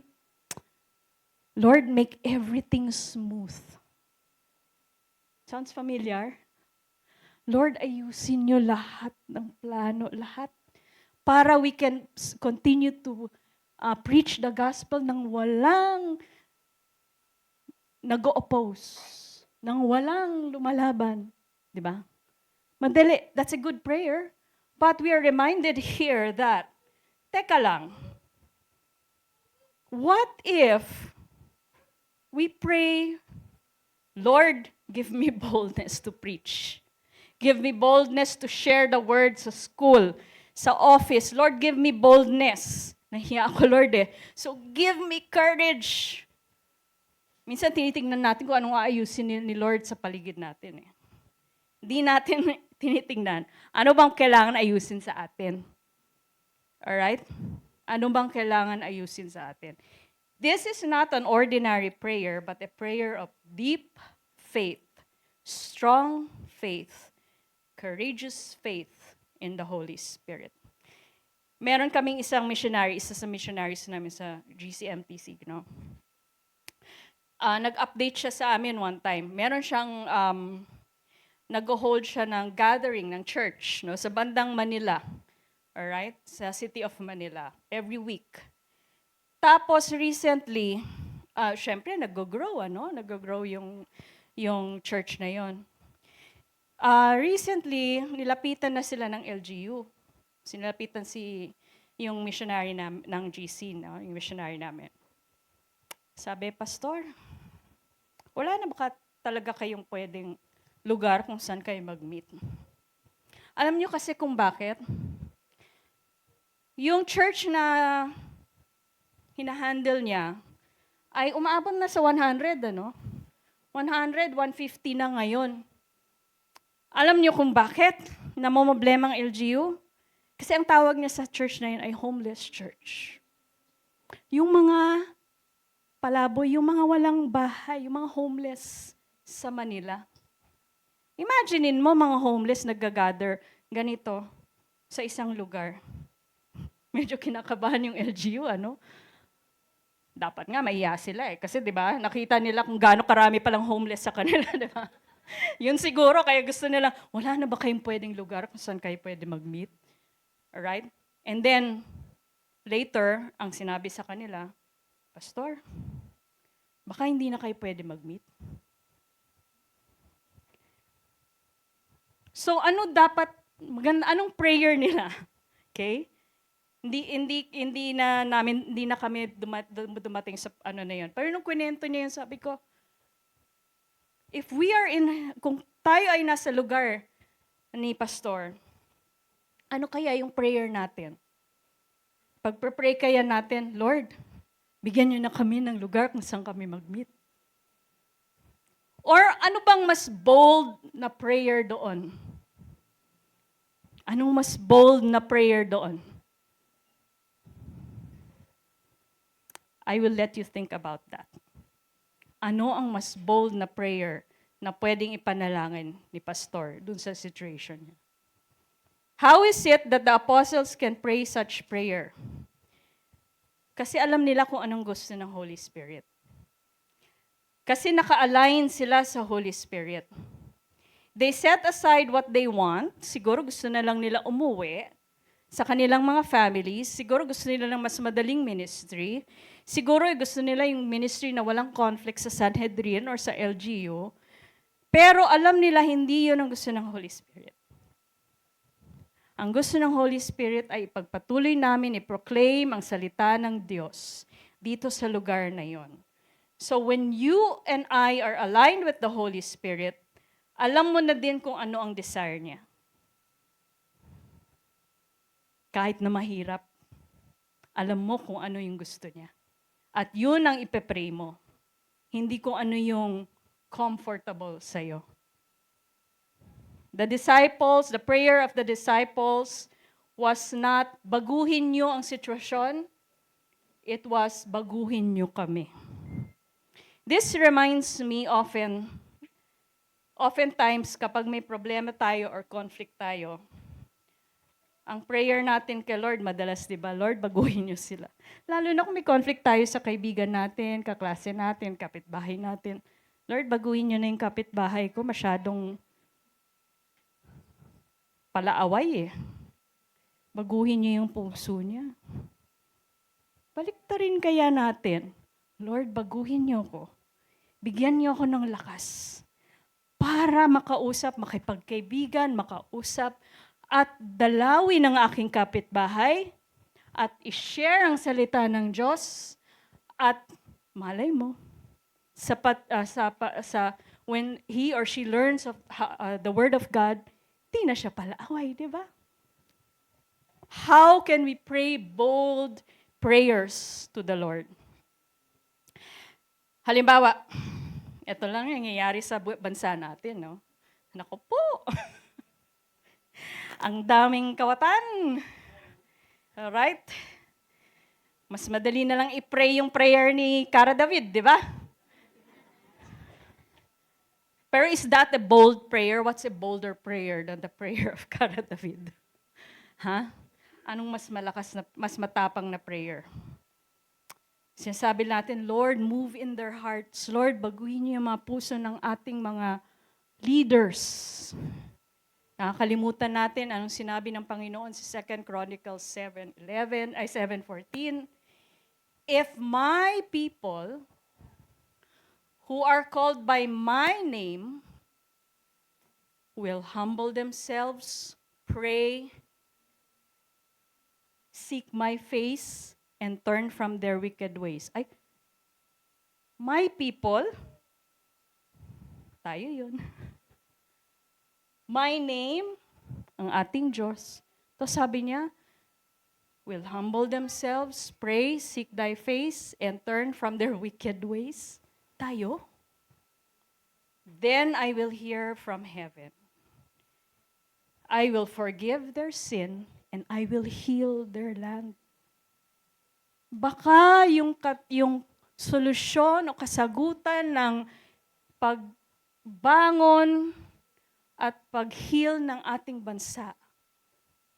Lord, make everything smooth. Sounds familiar? Lord, ayusin niyo lahat ng plano, lahat. Para we can continue to preach the gospel nang walang nag-oppose, nang walang lumalaban. Di ba? Madali, that's a good prayer. But we are reminded here that, teka lang, what if we pray, Lord, give me boldness to preach. Give me boldness to share the word sa school, sa office. Lord, give me boldness. Nahiya ako, Lord eh. So, give me courage. Minsan tinitingnan natin kung anong aayusin ni Lord sa paligid natin eh. Hindi natin tinitingnan. Ano bang kailangan ayusin sa atin? Alright? Ano bang kailangan ayusin sa atin? This is not an ordinary prayer, but a prayer of deep faith, strong faith, courageous faith in the Holy Spirit. Meron kaming isang missionary, isa sa missionaries namin sa GCMTC, no? Nag-update siya sa amin one time. Meron siyang, nag-hold siya ng gathering ng church, no? Sa bandang Manila. Alright? Sa city of Manila. Every week. Tapos recently, syempre nag-grow, ano? Nag-grow yung church na yon. Recently, nilapitan na sila ng LGU. Sinilapitan yung missionary ng GC, no? Yung missionary namin. Sabi, Pastor, wala na ba talaga kayong pwedeng lugar kung saan kayo mag-meet? Alam niyo kasi kung bakit? Yung church na hinahandle niya ay umaabot na sa 100, ano? 100, 150 na ngayon. Alam niyo kung bakit namomroblema ang LGU? Kasi ang tawag niya sa church na yun ay homeless church. Yung mga palaboy, yung mga walang bahay, yung mga homeless sa Manila. Imaginein mo mga homeless nag-gather ganito sa isang lugar. Medyo kinakabahan yung LGU, ano? Dapat nga mahiya sila eh. Kasi 'di ba, nakita nila kung gaano karami palang homeless sa kanila, 'di ba? Yun siguro, kaya gusto nila, wala na ba kayong pwedeng lugar kung saan kayo pwede mag-meet? Alright? And then, later, ang sinabi sa kanila, Pastor, baka hindi na kayo pwede mag-meet. So, anong prayer nila? Okay? Hindi na kami dumating sa ano na yun. Pero nung kwento niya yun, sabi ko, kung tayo ay nasa lugar ni Pastor, ano kaya yung prayer natin? Pag-pray kaya natin, Lord, bigyan niyo na kami ng lugar kung saan kami mag-meet. Or ano bang mas bold na prayer doon? Anong mas bold na prayer doon? I will let you think about that. Ano ang mas bold na prayer na pwedeng ipanalangin ni Pastor dun sa situation niya? How is it that the apostles can pray such prayer? Kasi alam nila kung anong gusto ng Holy Spirit. Kasi naka-align sila sa Holy Spirit. They set aside what they want. Siguro gusto na lang nila umuwi sa kanilang mga families. Siguro gusto nila ng mas madaling ministry. Siguro gusto nila yung ministry na walang conflict sa Sanhedrin or sa LGU. Pero alam nila hindi yun ang gusto ng Holy Spirit. Ang gusto ng Holy Spirit ay ipagpatuloy namin, i-proclaim ang salita ng Diyos dito sa lugar na yon. So when you and I are aligned with the Holy Spirit, alam mo na din kung ano ang desire niya. Kahit na mahirap, alam mo kung ano yung gusto niya. At yun ang ipepray mo. Hindi kung ano yung comfortable sa'yo. The prayer of the disciples was not baguhin niyo ang sitwasyon, it was baguhin niyo kami. This reminds me oftentimes kapag may problema tayo or conflict tayo, ang prayer natin kay Lord, madalas, di ba, Lord, baguhin niyo sila. Lalo na kung may conflict tayo sa kaibigan natin, kaklase natin, kapitbahay natin. Lord, baguhin niyo na yung kapitbahay ko, masyadong palaaway eh. Baguhin niyo yung puso niya. baliktarin kaya natin, Lord, baguhin niyo ako. Bigyan niyo ako ng lakas para makausap, makipagkaibigan, makausap, at dalawin ang aking kapitbahay, at i-share ang salita ng Diyos, at malay mo, when he or she learns of the Word of God, di na siya palaaway, di ba? How can we pray bold prayers to the Lord? Halimbawa, ito lang yung nangyayari sa bansa natin, no? Naku po! Ang daming kawatan. Alright? Mas madali na lang i-pray yung prayer ni Cara David, di ba? Pero is that a bold prayer? What's a bolder prayer than the prayer of Cara David? Ha? Anong mas malakas na, mas matapang na prayer? Sinasabi natin, Lord, move in their hearts. Lord, baguhin niyo yung mga puso ng ating mga leaders. Nakakalimutan natin anong sinabi ng Panginoon sa 2 Chronicles 7:14. If my people who are called by my name will humble themselves, pray, seek my face, and turn from their wicked ways. Ay, my people, tayo yun. My name, ang ating Diyos. To sabi niya, will humble themselves, pray, seek thy face, and turn from their wicked ways. Tayo. Then I will hear from heaven. I will forgive their sin, and I will heal their land. Baka yung solusyon o kasagutan ng pagbangon at pag-heal ng ating bansa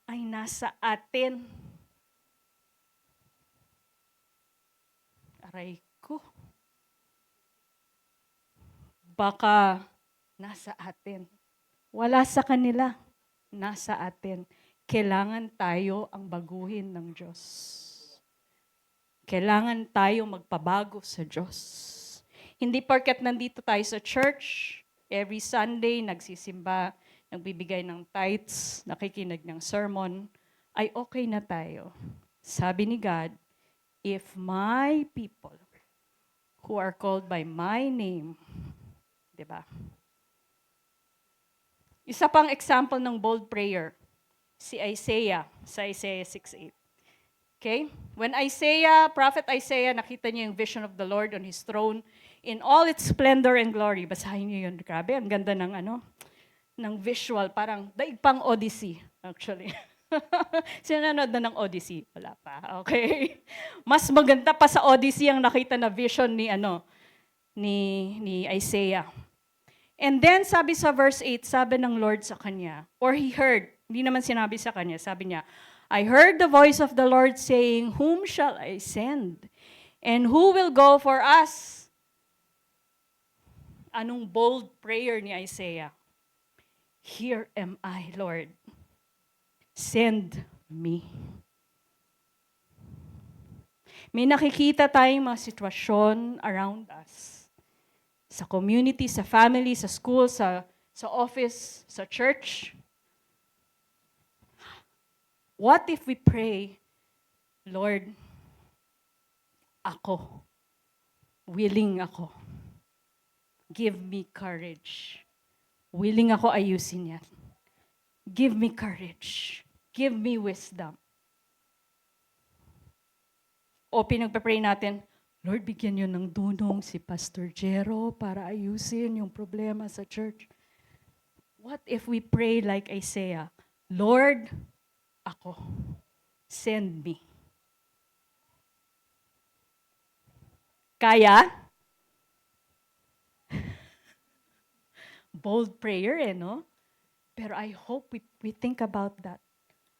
ay nasa atin. Aray ko. Baka nasa atin. Wala sa kanila. Nasa atin. Kailangan tayo ang baguhin ng Diyos. Kailangan tayo magpabago sa Diyos. Hindi porket nandito tayo sa church, every Sunday nagsisimba, nagbibigay ng tithes, nakikinig ng sermon, ay okay na tayo. Sabi ni God, if my people who are called by my name, di ba? Isa pang example ng bold prayer, si Isaiah, sa Isaiah 6:8. Okay? When Prophet Isaiah, nakita niya yung vision of the Lord on His throne in all its splendor and glory. Basahin niyo yun. Grabe, ang ganda ng ng visual. Parang daig pang Odyssey, actually. Sino nanood na ng Odyssey? Wala pa. Okay? Mas maganda pa sa Odyssey ang nakita na vision ni Isaiah. And then, sabi sa verse 8, sabi ng Lord sa kanya, or he heard, hindi naman sinabi sa kanya, sabi niya, I heard the voice of the Lord saying, whom shall I send? And who will go for us? Anong bold prayer ni Isaiah? Here am I, Lord. Send me. May nakikita tayong mga sitwasyon around us. Sa community, sa family, sa school, sa office, sa church. What if we pray, Lord, willing ako. Give me courage. Willing ako ayusin yan. Give me courage. Give me wisdom. O pinagpapray natin, Lord, bigyan niyo ng dunong si Pastor Jero para ayusin yung problema sa church. What if we pray like Isaiah, Lord, send me. Kaya? Bold prayer, no? Pero I hope we think about that.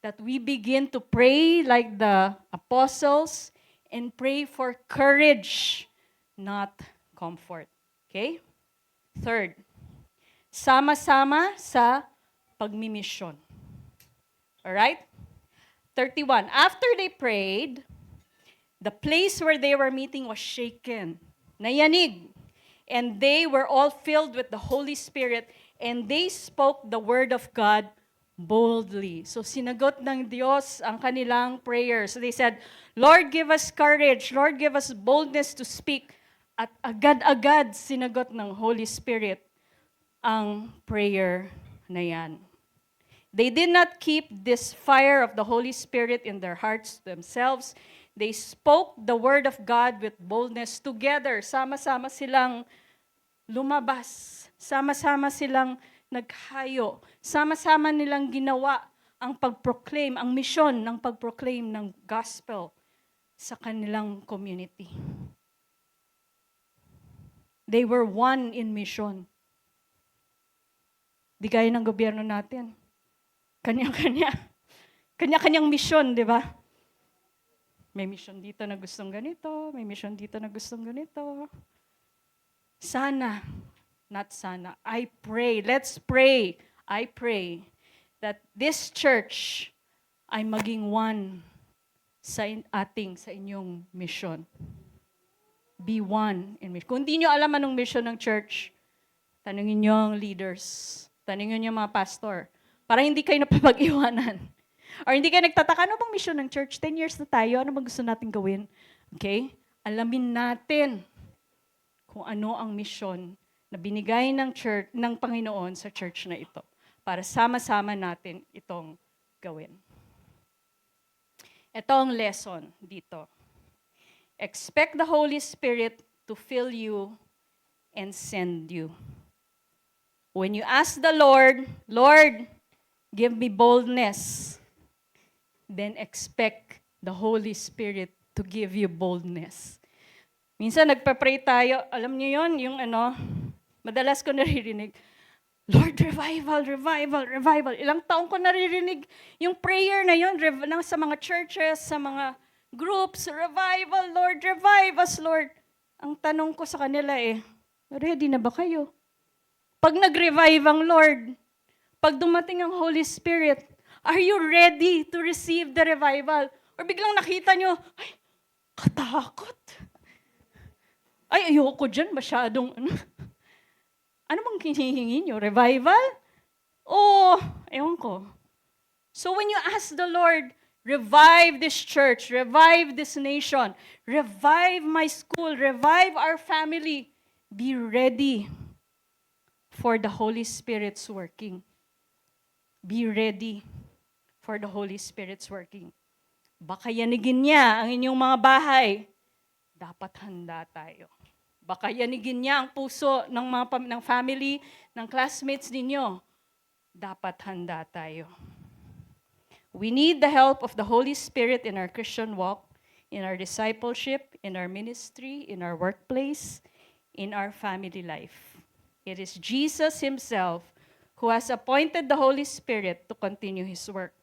That we begin to pray like the apostles and pray for courage, not comfort. Okay? Third, sama-sama sa pagmimisyon. Alright? 31. After they prayed, The place where they were meeting was shaken. Nayanig. And they were all filled with the Holy Spirit, and they spoke the word of God boldly. So sinagot ng Diyos ang kanilang prayers. So they said, Lord, give us courage. Lord, give us boldness to speak. At agad-agad sinagot ng Holy Spirit ang prayer na yan. They did not keep this fire of the Holy Spirit in their hearts themselves. They spoke the word of God with boldness together. Sama-sama silang lumabas. Sama-sama silang naghayo. Sama-sama nilang ginawa ang pag-proclaim, ang misyon ng pag-proclaim ng gospel sa kanilang community. They were one in mission. Di gaya ng gobyerno natin. Kanya-kanya. Kanya-kanyang misyon, di ba? May mission dito na gustong ganito, may mission dito na gustong ganito. Sana, not sana, I pray, let's pray, I pray that this church ay maging one sa inyong mission. Be one in mission. Kung hindi nyo alam anong mission ng church, tanungin nyo ang leaders, tanungin nyo yung mga pastor, para hindi kayo napapag-iwanan. Or hindi kayo nagtataka, ano bang mission ng church? 10 years na tayo, ano bang gusto natin gawin? Okay? Alamin natin kung ano ang mission na binigay ng church, ng Panginoon sa church na ito. Para sama-sama natin itong gawin. Ito ang lesson dito. Expect the Holy Spirit to fill you and send you. When you ask the Lord, Lord, give me boldness, then expect the Holy Spirit to give you boldness. Minsan nagpa-pray tayo, alam niyo yon, yung madalas ko naririnig, Lord, revival, revival, revival. Ilang taon ko naririnig yung prayer na yun sa mga churches, sa mga groups, revival, Lord, revive us, Lord. Ang tanong ko sa kanila ready na ba kayo? Pag nag-revive ang Lord, pag dumating ang Holy Spirit, are you ready to receive the revival? Or biglang nakita nyo, ay, katakot. Ay, ayoko dyan, masyadong, ano bang hinihingi nyo? Revival? Ewan ko. So when you ask the Lord, revive this church, revive this nation, revive my school, revive our family, be ready for the Holy Spirit's working. Be ready for the Holy Spirit's working. Baka yanigin niya ang inyong mga bahay. Dapat handa tayo. Baka yanigin niya ang puso ng family, ng classmates ninyo. Dapat handa tayo. We need the help of the Holy Spirit in our Christian walk, in our discipleship, in our ministry, in our workplace, in our family life. It is Jesus Himself who has appointed the Holy Spirit to continue His work,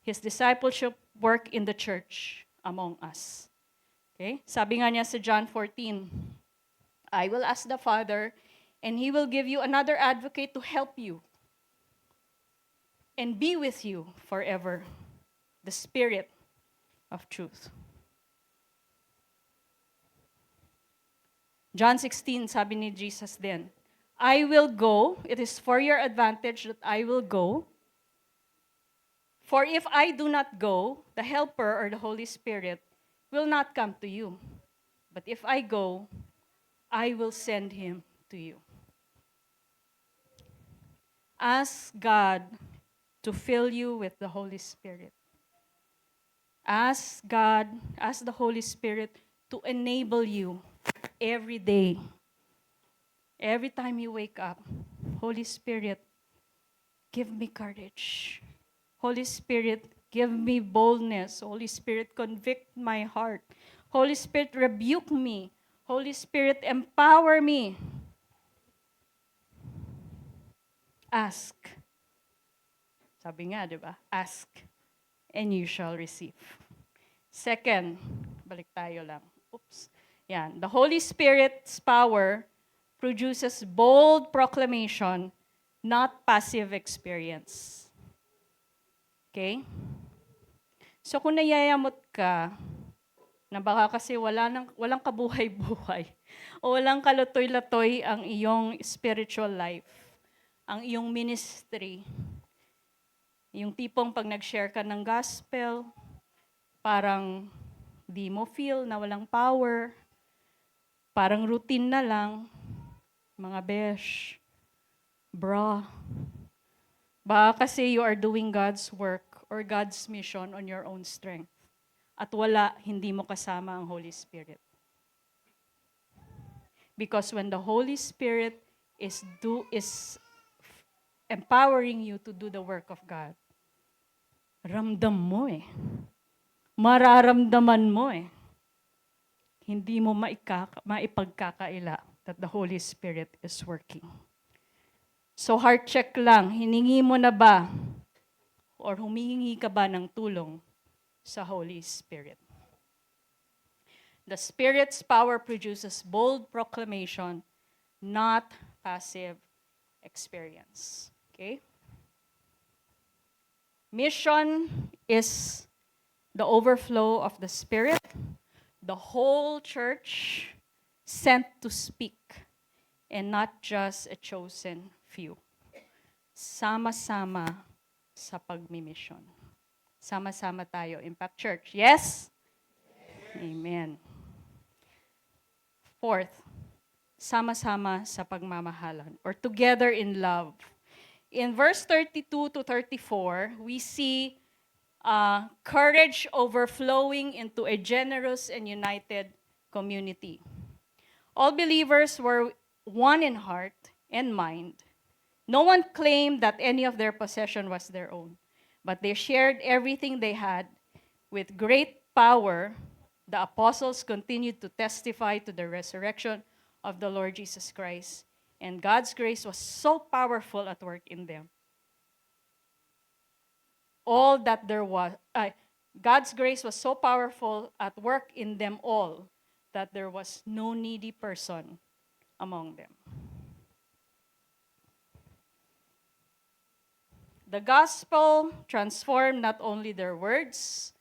His discipleship work in the church among us. Okay? Sabi nga niya sa John 14, I will ask the Father, and He will give you another advocate to help you and be with you forever, the Spirit of truth. John 16, sabi ni Jesus then, I will go, it is for your advantage that I will go. For if I do not go, the Helper or the Holy Spirit will not come to you. But if I go, I will send Him to you. Ask God to fill you with the Holy Spirit. Ask God, ask the Holy Spirit to enable you every day. Every time you wake up, Holy Spirit, give me courage. Holy Spirit, give me boldness. Holy Spirit, convict my heart. Holy Spirit, rebuke me. Holy Spirit, empower me. Ask. Sabi nga, di ba? Ask, and you shall receive. Second, balik tayo lang. Oops. Yan. The Holy Spirit's power produces bold proclamation, not passive experience. Okay? So kung nayayamot ka, Na baka kasi walang kabuhay-buhay o walang kalatoy-latoy ang iyong spiritual life, ang iyong ministry. Yung tipong pag nag-share ka ng gospel, parang di mo feel na walang power, parang routine na lang, mga besh, bra. Baka kasi you are doing God's work or God's mission on your own strength. At hindi mo kasama ang Holy Spirit. Because when the Holy Spirit is empowering you to do the work of God, ramdam mo mararamdaman mo hindi mo maipagkakaila that the Holy Spirit is working. So heart check lang, hiningi mo na ba or humihingi ka ba ng tulong sa Holy Spirit? The Spirit's power produces bold proclamation, not passive experience. Okay? Mission is the overflow of the Spirit, the whole church sent to speak, and not just a chosen few. Sama-sama sa pagmimisyon. Sama-sama tayo, Impact Church. Yes? Amen. Fourth, sama-sama sa pagmamahalan or together in love. In verse 32 to 34, we see courage overflowing into a generous and united community. All believers were one in heart and mind. No one claimed that any of their possession was their own, but they shared everything they had. With great power, the apostles continued to testify to the resurrection of the Lord Jesus Christ, and God's grace was so powerful at work in them. God's grace was so powerful at work in them all that there was no needy person among them. The gospel transformed not only their words,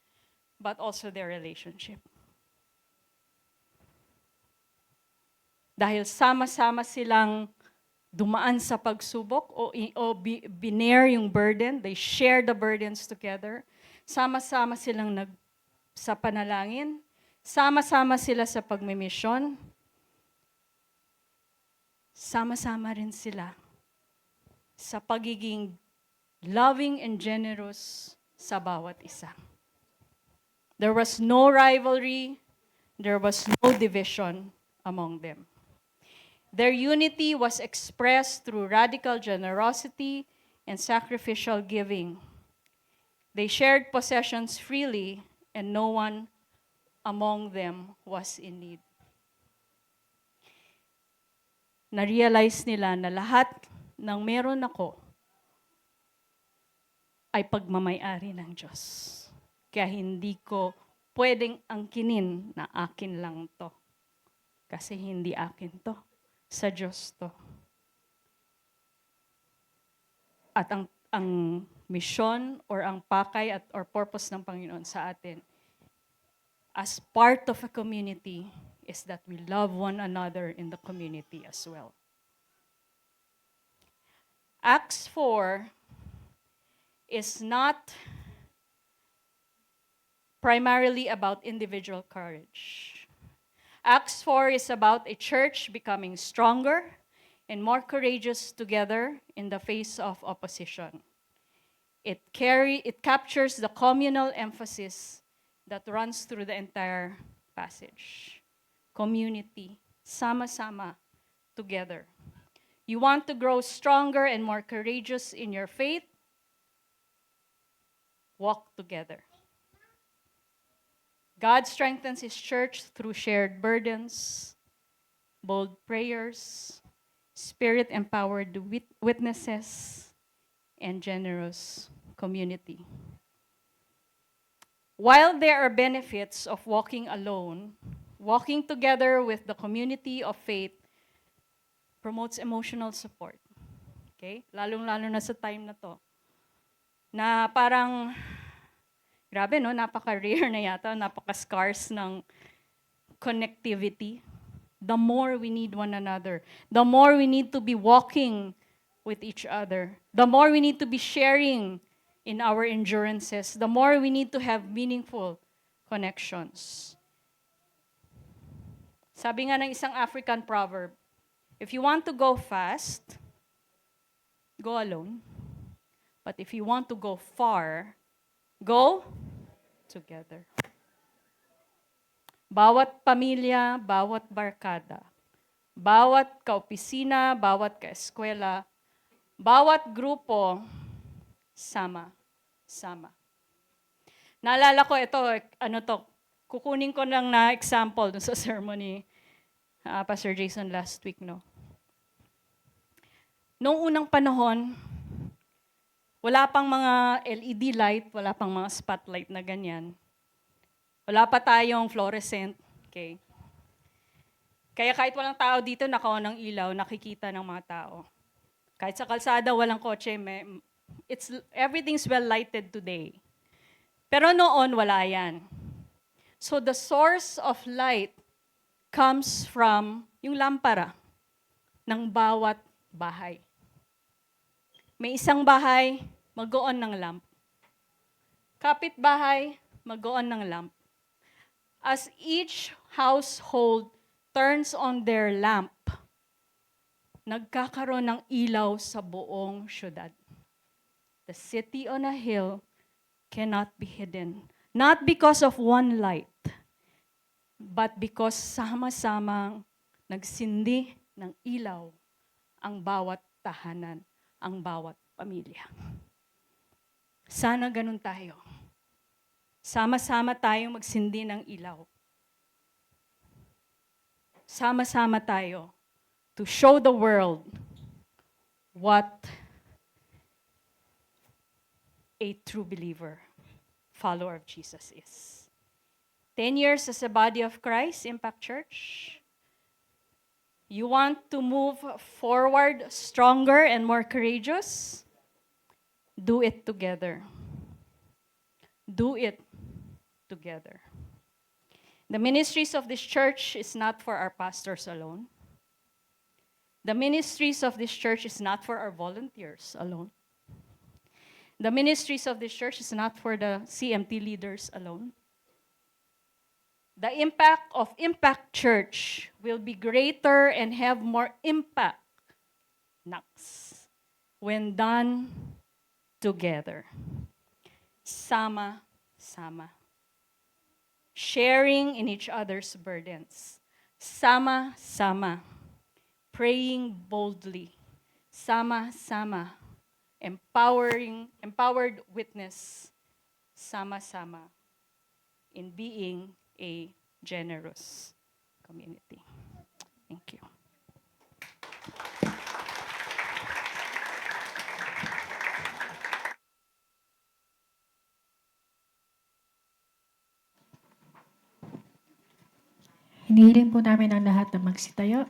but also their relationship. Dahil sama-sama silang dumaan sa pagsubok o binare yung burden, they shared the burdens together. Sama-sama silang sa panalangin, sama-sama sila sa pagmimisyon, sama-sama rin sila sa pagiging loving and generous sa bawat isa. There was no rivalry, there was no division among them. Their unity was expressed through radical generosity and sacrificial giving. They shared possessions freely, and no one among them was in need. Na-realize nila na lahat ng meron ako ay pagmamay-ari ng Diyos. Kaya hindi ko pwedeng angkinin na akin lang to. Kasi hindi akin to. Sa Diyos to. At ang mission or ang pakay or purpose ng Panginoon sa atin as part of a community is that we love one another in the community as well. Acts 4 is not primarily about individual courage. Acts 4 is about a church becoming stronger and more courageous together in the face of opposition. It captures the communal emphasis that runs through the entire passage. Community, sama-sama, together. You want to grow stronger and more courageous in your faith? Walk together. God strengthens His church through shared burdens, bold prayers, Spirit-empowered witnesses, and generous community. While there are benefits of walking alone, walking together with the community of faith promotes emotional support. Okay? Lalong-lalo na sa time na to. Na parang, grabe no, napaka-rare na yata, napaka-scarce ng connectivity, the more we need one another, the more we need to be walking with each other, the more we need to be sharing in our endurances, the more we need to have meaningful connections. Sabi nga ng isang African proverb, if you want to go fast, go alone. But if you want to go far, go together. Bawat pamilya, bawat barkada, bawat kaopisina, bawat kaeskwela, bawat grupo, sama. Naalala ko ito, kukunin ko lang na example dun sa sermon ni Pastor Jason last week, no? Noong unang panahon, wala pang mga LED light, wala pang mga spotlight na ganyan. Wala pa tayong fluorescent, okay? Kaya kahit walang tao dito, naka-on ng ilaw, nakikita ng mga tao. Kahit sa kalsada, walang kotse, everything's well lighted today. Pero noon, wala yan. So the source of light comes from yung lampara ng bawat bahay. May isang bahay, mag-on ng lamp. Kapitbahay, mag-on ng lamp. As each household turns on their lamp, nagkakaroon ng ilaw sa buong syudad. The city on a hill cannot be hidden. Not because of one light, but because sama-samang nagsindi ng ilaw ang bawat tahanan, ang bawat pamilya. Sana ganun tayo. Sama-sama tayong magsindi ng ilaw. Sama-sama tayo to show the world what a true believer, follower of Jesus is. 10 years as a body of Christ, Impact Church. You want to move forward stronger and more courageous? Do it together. Do it together. The ministries of this church is not for our pastors alone. The ministries of this church is not for our volunteers alone. The ministries of this church is not for the CMT leaders alone. The impact of Impact Church will be greater and have more impact when done together. Sama-sama. Sharing in each other's burdens. Sama-sama. Praying boldly. Sama-sama. Empowered witness. Sama-sama. In being a generous community. Thank you. Hinihiling po namin ang lahat na magsitayo.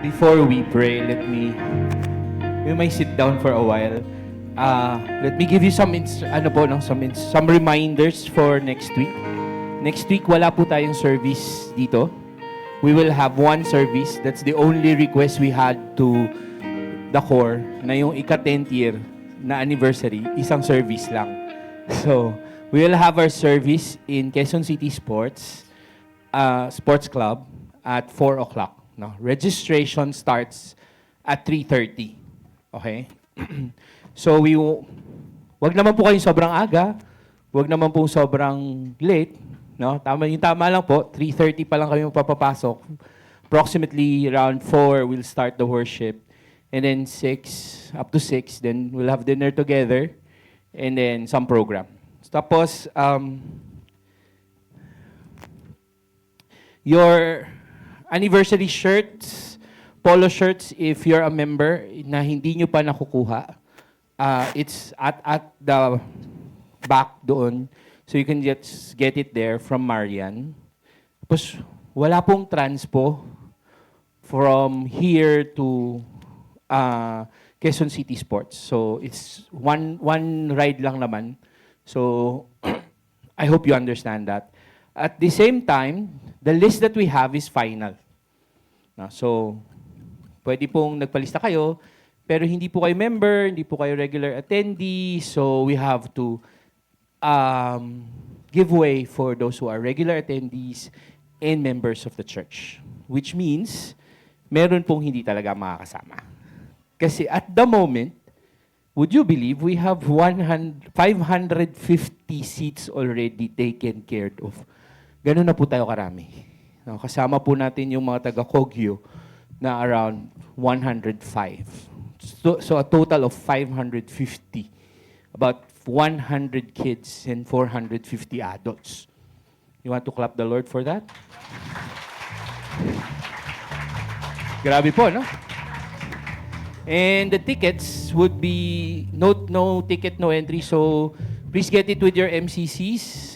Before we pray, we may sit down for a while. Let me give you some reminders for next week. Next week, wala po tayong service dito. We will have one service. That's the only request we had to the core na yung ika-10th year na anniversary, isang service lang. So, we will have our service in Quezon City Sports Club at 4 o'clock. No? Registration starts at 3:30. Okay? So, wag naman po kayong sobrang aga, wag naman po sobrang late. No? Tama lang po, 3:30 pa lang kami papapasok. Approximately around 4, we'll start the worship. And then 6, up to 6, then we'll have dinner together. And then some program. Tapos, your anniversary shirts, polo shirts, if you're a member na hindi nyo pa nakukuha, it's at the back doon. So you can just get it there from Marian. Tapos wala pong transpo from here to Quezon City Sports. So it's one ride lang naman. So I hope you understand that. At the same time, the list that we have is final. So, pwede pong nagpalista kayo, pero hindi po kayo member, hindi po kayo regular attendee, so we have to give way for those who are regular attendees and members of the church. Which means, meron pong hindi talaga makakasama. Kasi at the moment, would you believe we have 550 seats already taken care of? Ganun na po tayo karami. No, kasama po natin yung mga taga-Kogyo na around 105. So a total of 550. About 100 kids and 450 adults. You want to clap the Lord for that? Grabe po, no? And the tickets would be no ticket, no entry. So please get it with your MCCs.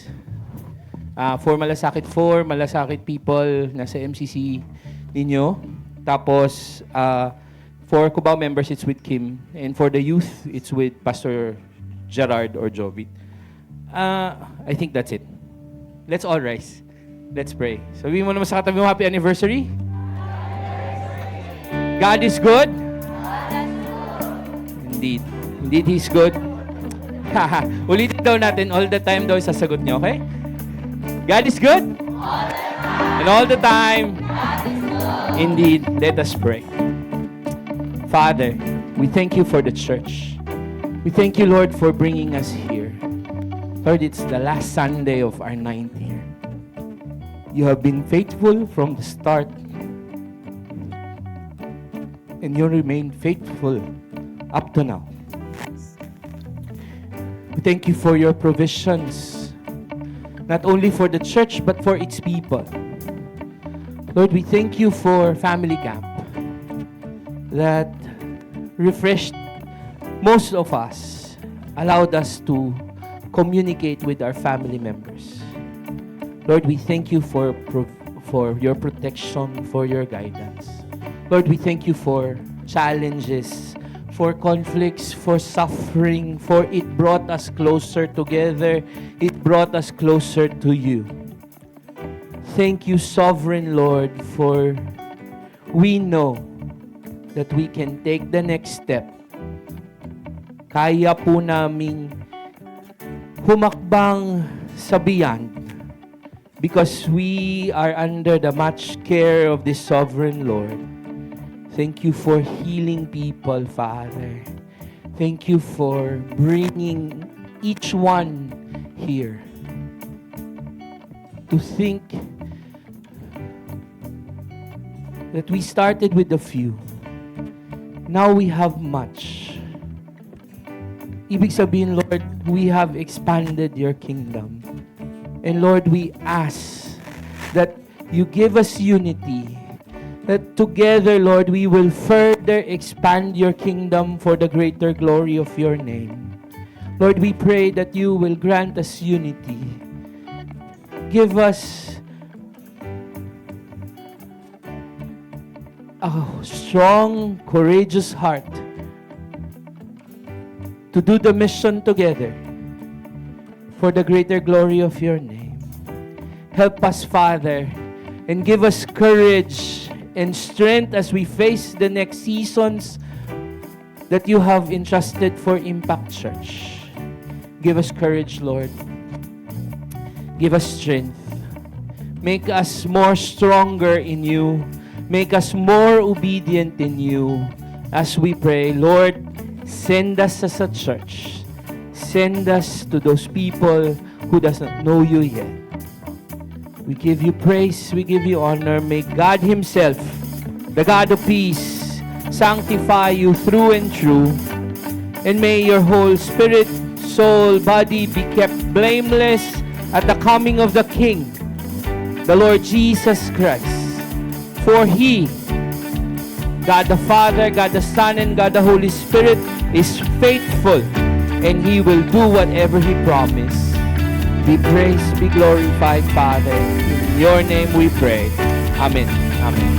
For Malasakit 4, Malasakit people nasa MCC ninyo. Tapos, for Cubao members, it's with Kim. And for the youth, it's with Pastor Gerard or Jovit. I think that's it. Let's all rise. Let's pray. Sabihin mo naman sa katabi mo, happy anniversary. God is good. Indeed. Indeed, He's good. Ulitin daw natin, all the time daw sasagot niyo, okay? God is good. And all the time. Indeed, let us pray. Father, we thank you for the church. We thank you, Lord, for bringing us here. Lord, it's the last Sunday of our 9th year. You have been faithful from the start. And you remain faithful up to now. We thank you for your provisions, not only for the church, but for its people. Lord, we thank you for Family Camp that refreshed most of us, allowed us to communicate with our family members. Lord, we thank you for your protection, for your guidance. Lord, we thank you for challenges, for conflicts, for suffering, for it brought us closer together. It brought us closer to you. Thank you, Sovereign Lord, for we know that we can take the next step. Kaya po naming humakbang sa beyond because we are under the much care of this Sovereign Lord. Thank you for healing people, Father. Thank you for bringing each one here to think that we started with a few. Now we have much. Ibig sabihin, Lord, we have expanded your kingdom. And Lord, we ask that you give us unity, that together, Lord, we will further expand your kingdom for the greater glory of your name. Lord, we pray that you will grant us unity. Give us a strong, courageous heart to do the mission together for the greater glory of your name. Help us, Father, and give us courage and strength as we face the next seasons that you have entrusted for Impact Church. Give us courage, Lord. Give us strength. Make us more stronger in you. Make us more obedient in you. As we pray, Lord, send us as a church. Send us to those people who does not know you yet. We give you praise, we give you honor. May God Himself, the God of peace, sanctify you through and through. And may your whole spirit, soul, body be kept blameless at the coming of the King, the Lord Jesus Christ. For He, God the Father, God the Son, and God the Holy Spirit, is faithful, and He will do whatever He promised. Be praised, be glorified, Father. In your name we pray. Amen. Amen.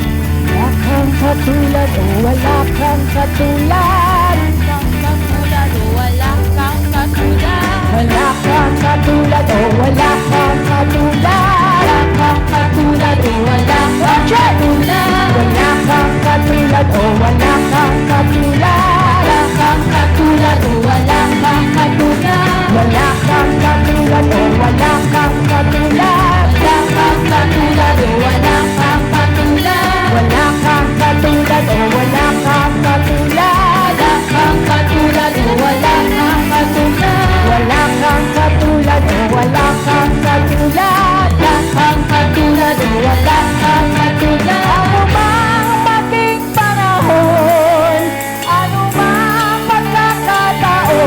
Wala kang katulad, oh wala kang katulad. Wala kang katulad. Wala kang katulad, oh wala kang katulad. Wala kang katulad. Wala kang katulad. Wala kang katulad, oh wala kang katulad. Wala kang katulad. Wala kang katulad. Wala kang katulad, oh wala kang katulad. Wala kang katulad. Wala kang katulad. Wala kang katulad, oh wala kang katulad. Wala kang katulad. Wala kang katulad. Wala kang katulad, oh wala kang katulad. Wala kang katulad. Wala kang katulad. Ano mang maging panahon, ano mang magkakataon,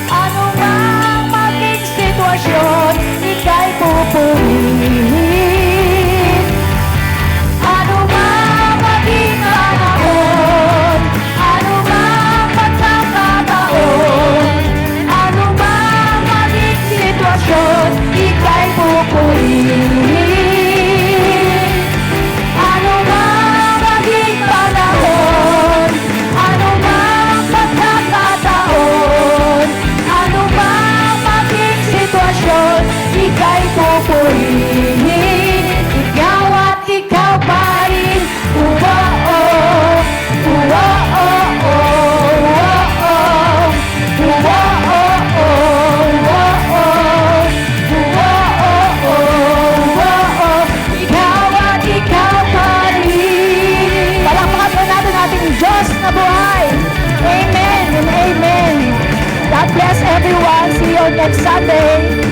ano mang maging sitwasyon, ika'y pupurihin. Ano mang maging panahon, ano mang magkakataon, ano mang maging sitwasyon, ika'y pupurihin. Ano mang maging panahon, ano mang pagkakataon, ano mang maging sitwasyon, ika'y pupurihin. Ikaw at ikaw pa rin. Uwa-oh, uwa-oh, uwa-oh, uwa-oh, uwa-oh, uwa-oh, uwa-oh. Ikaw at ikaw pa rin. Palakpakan po natin ating Diyos na buhay. Amen and amen. God bless everyone. See you next Sunday.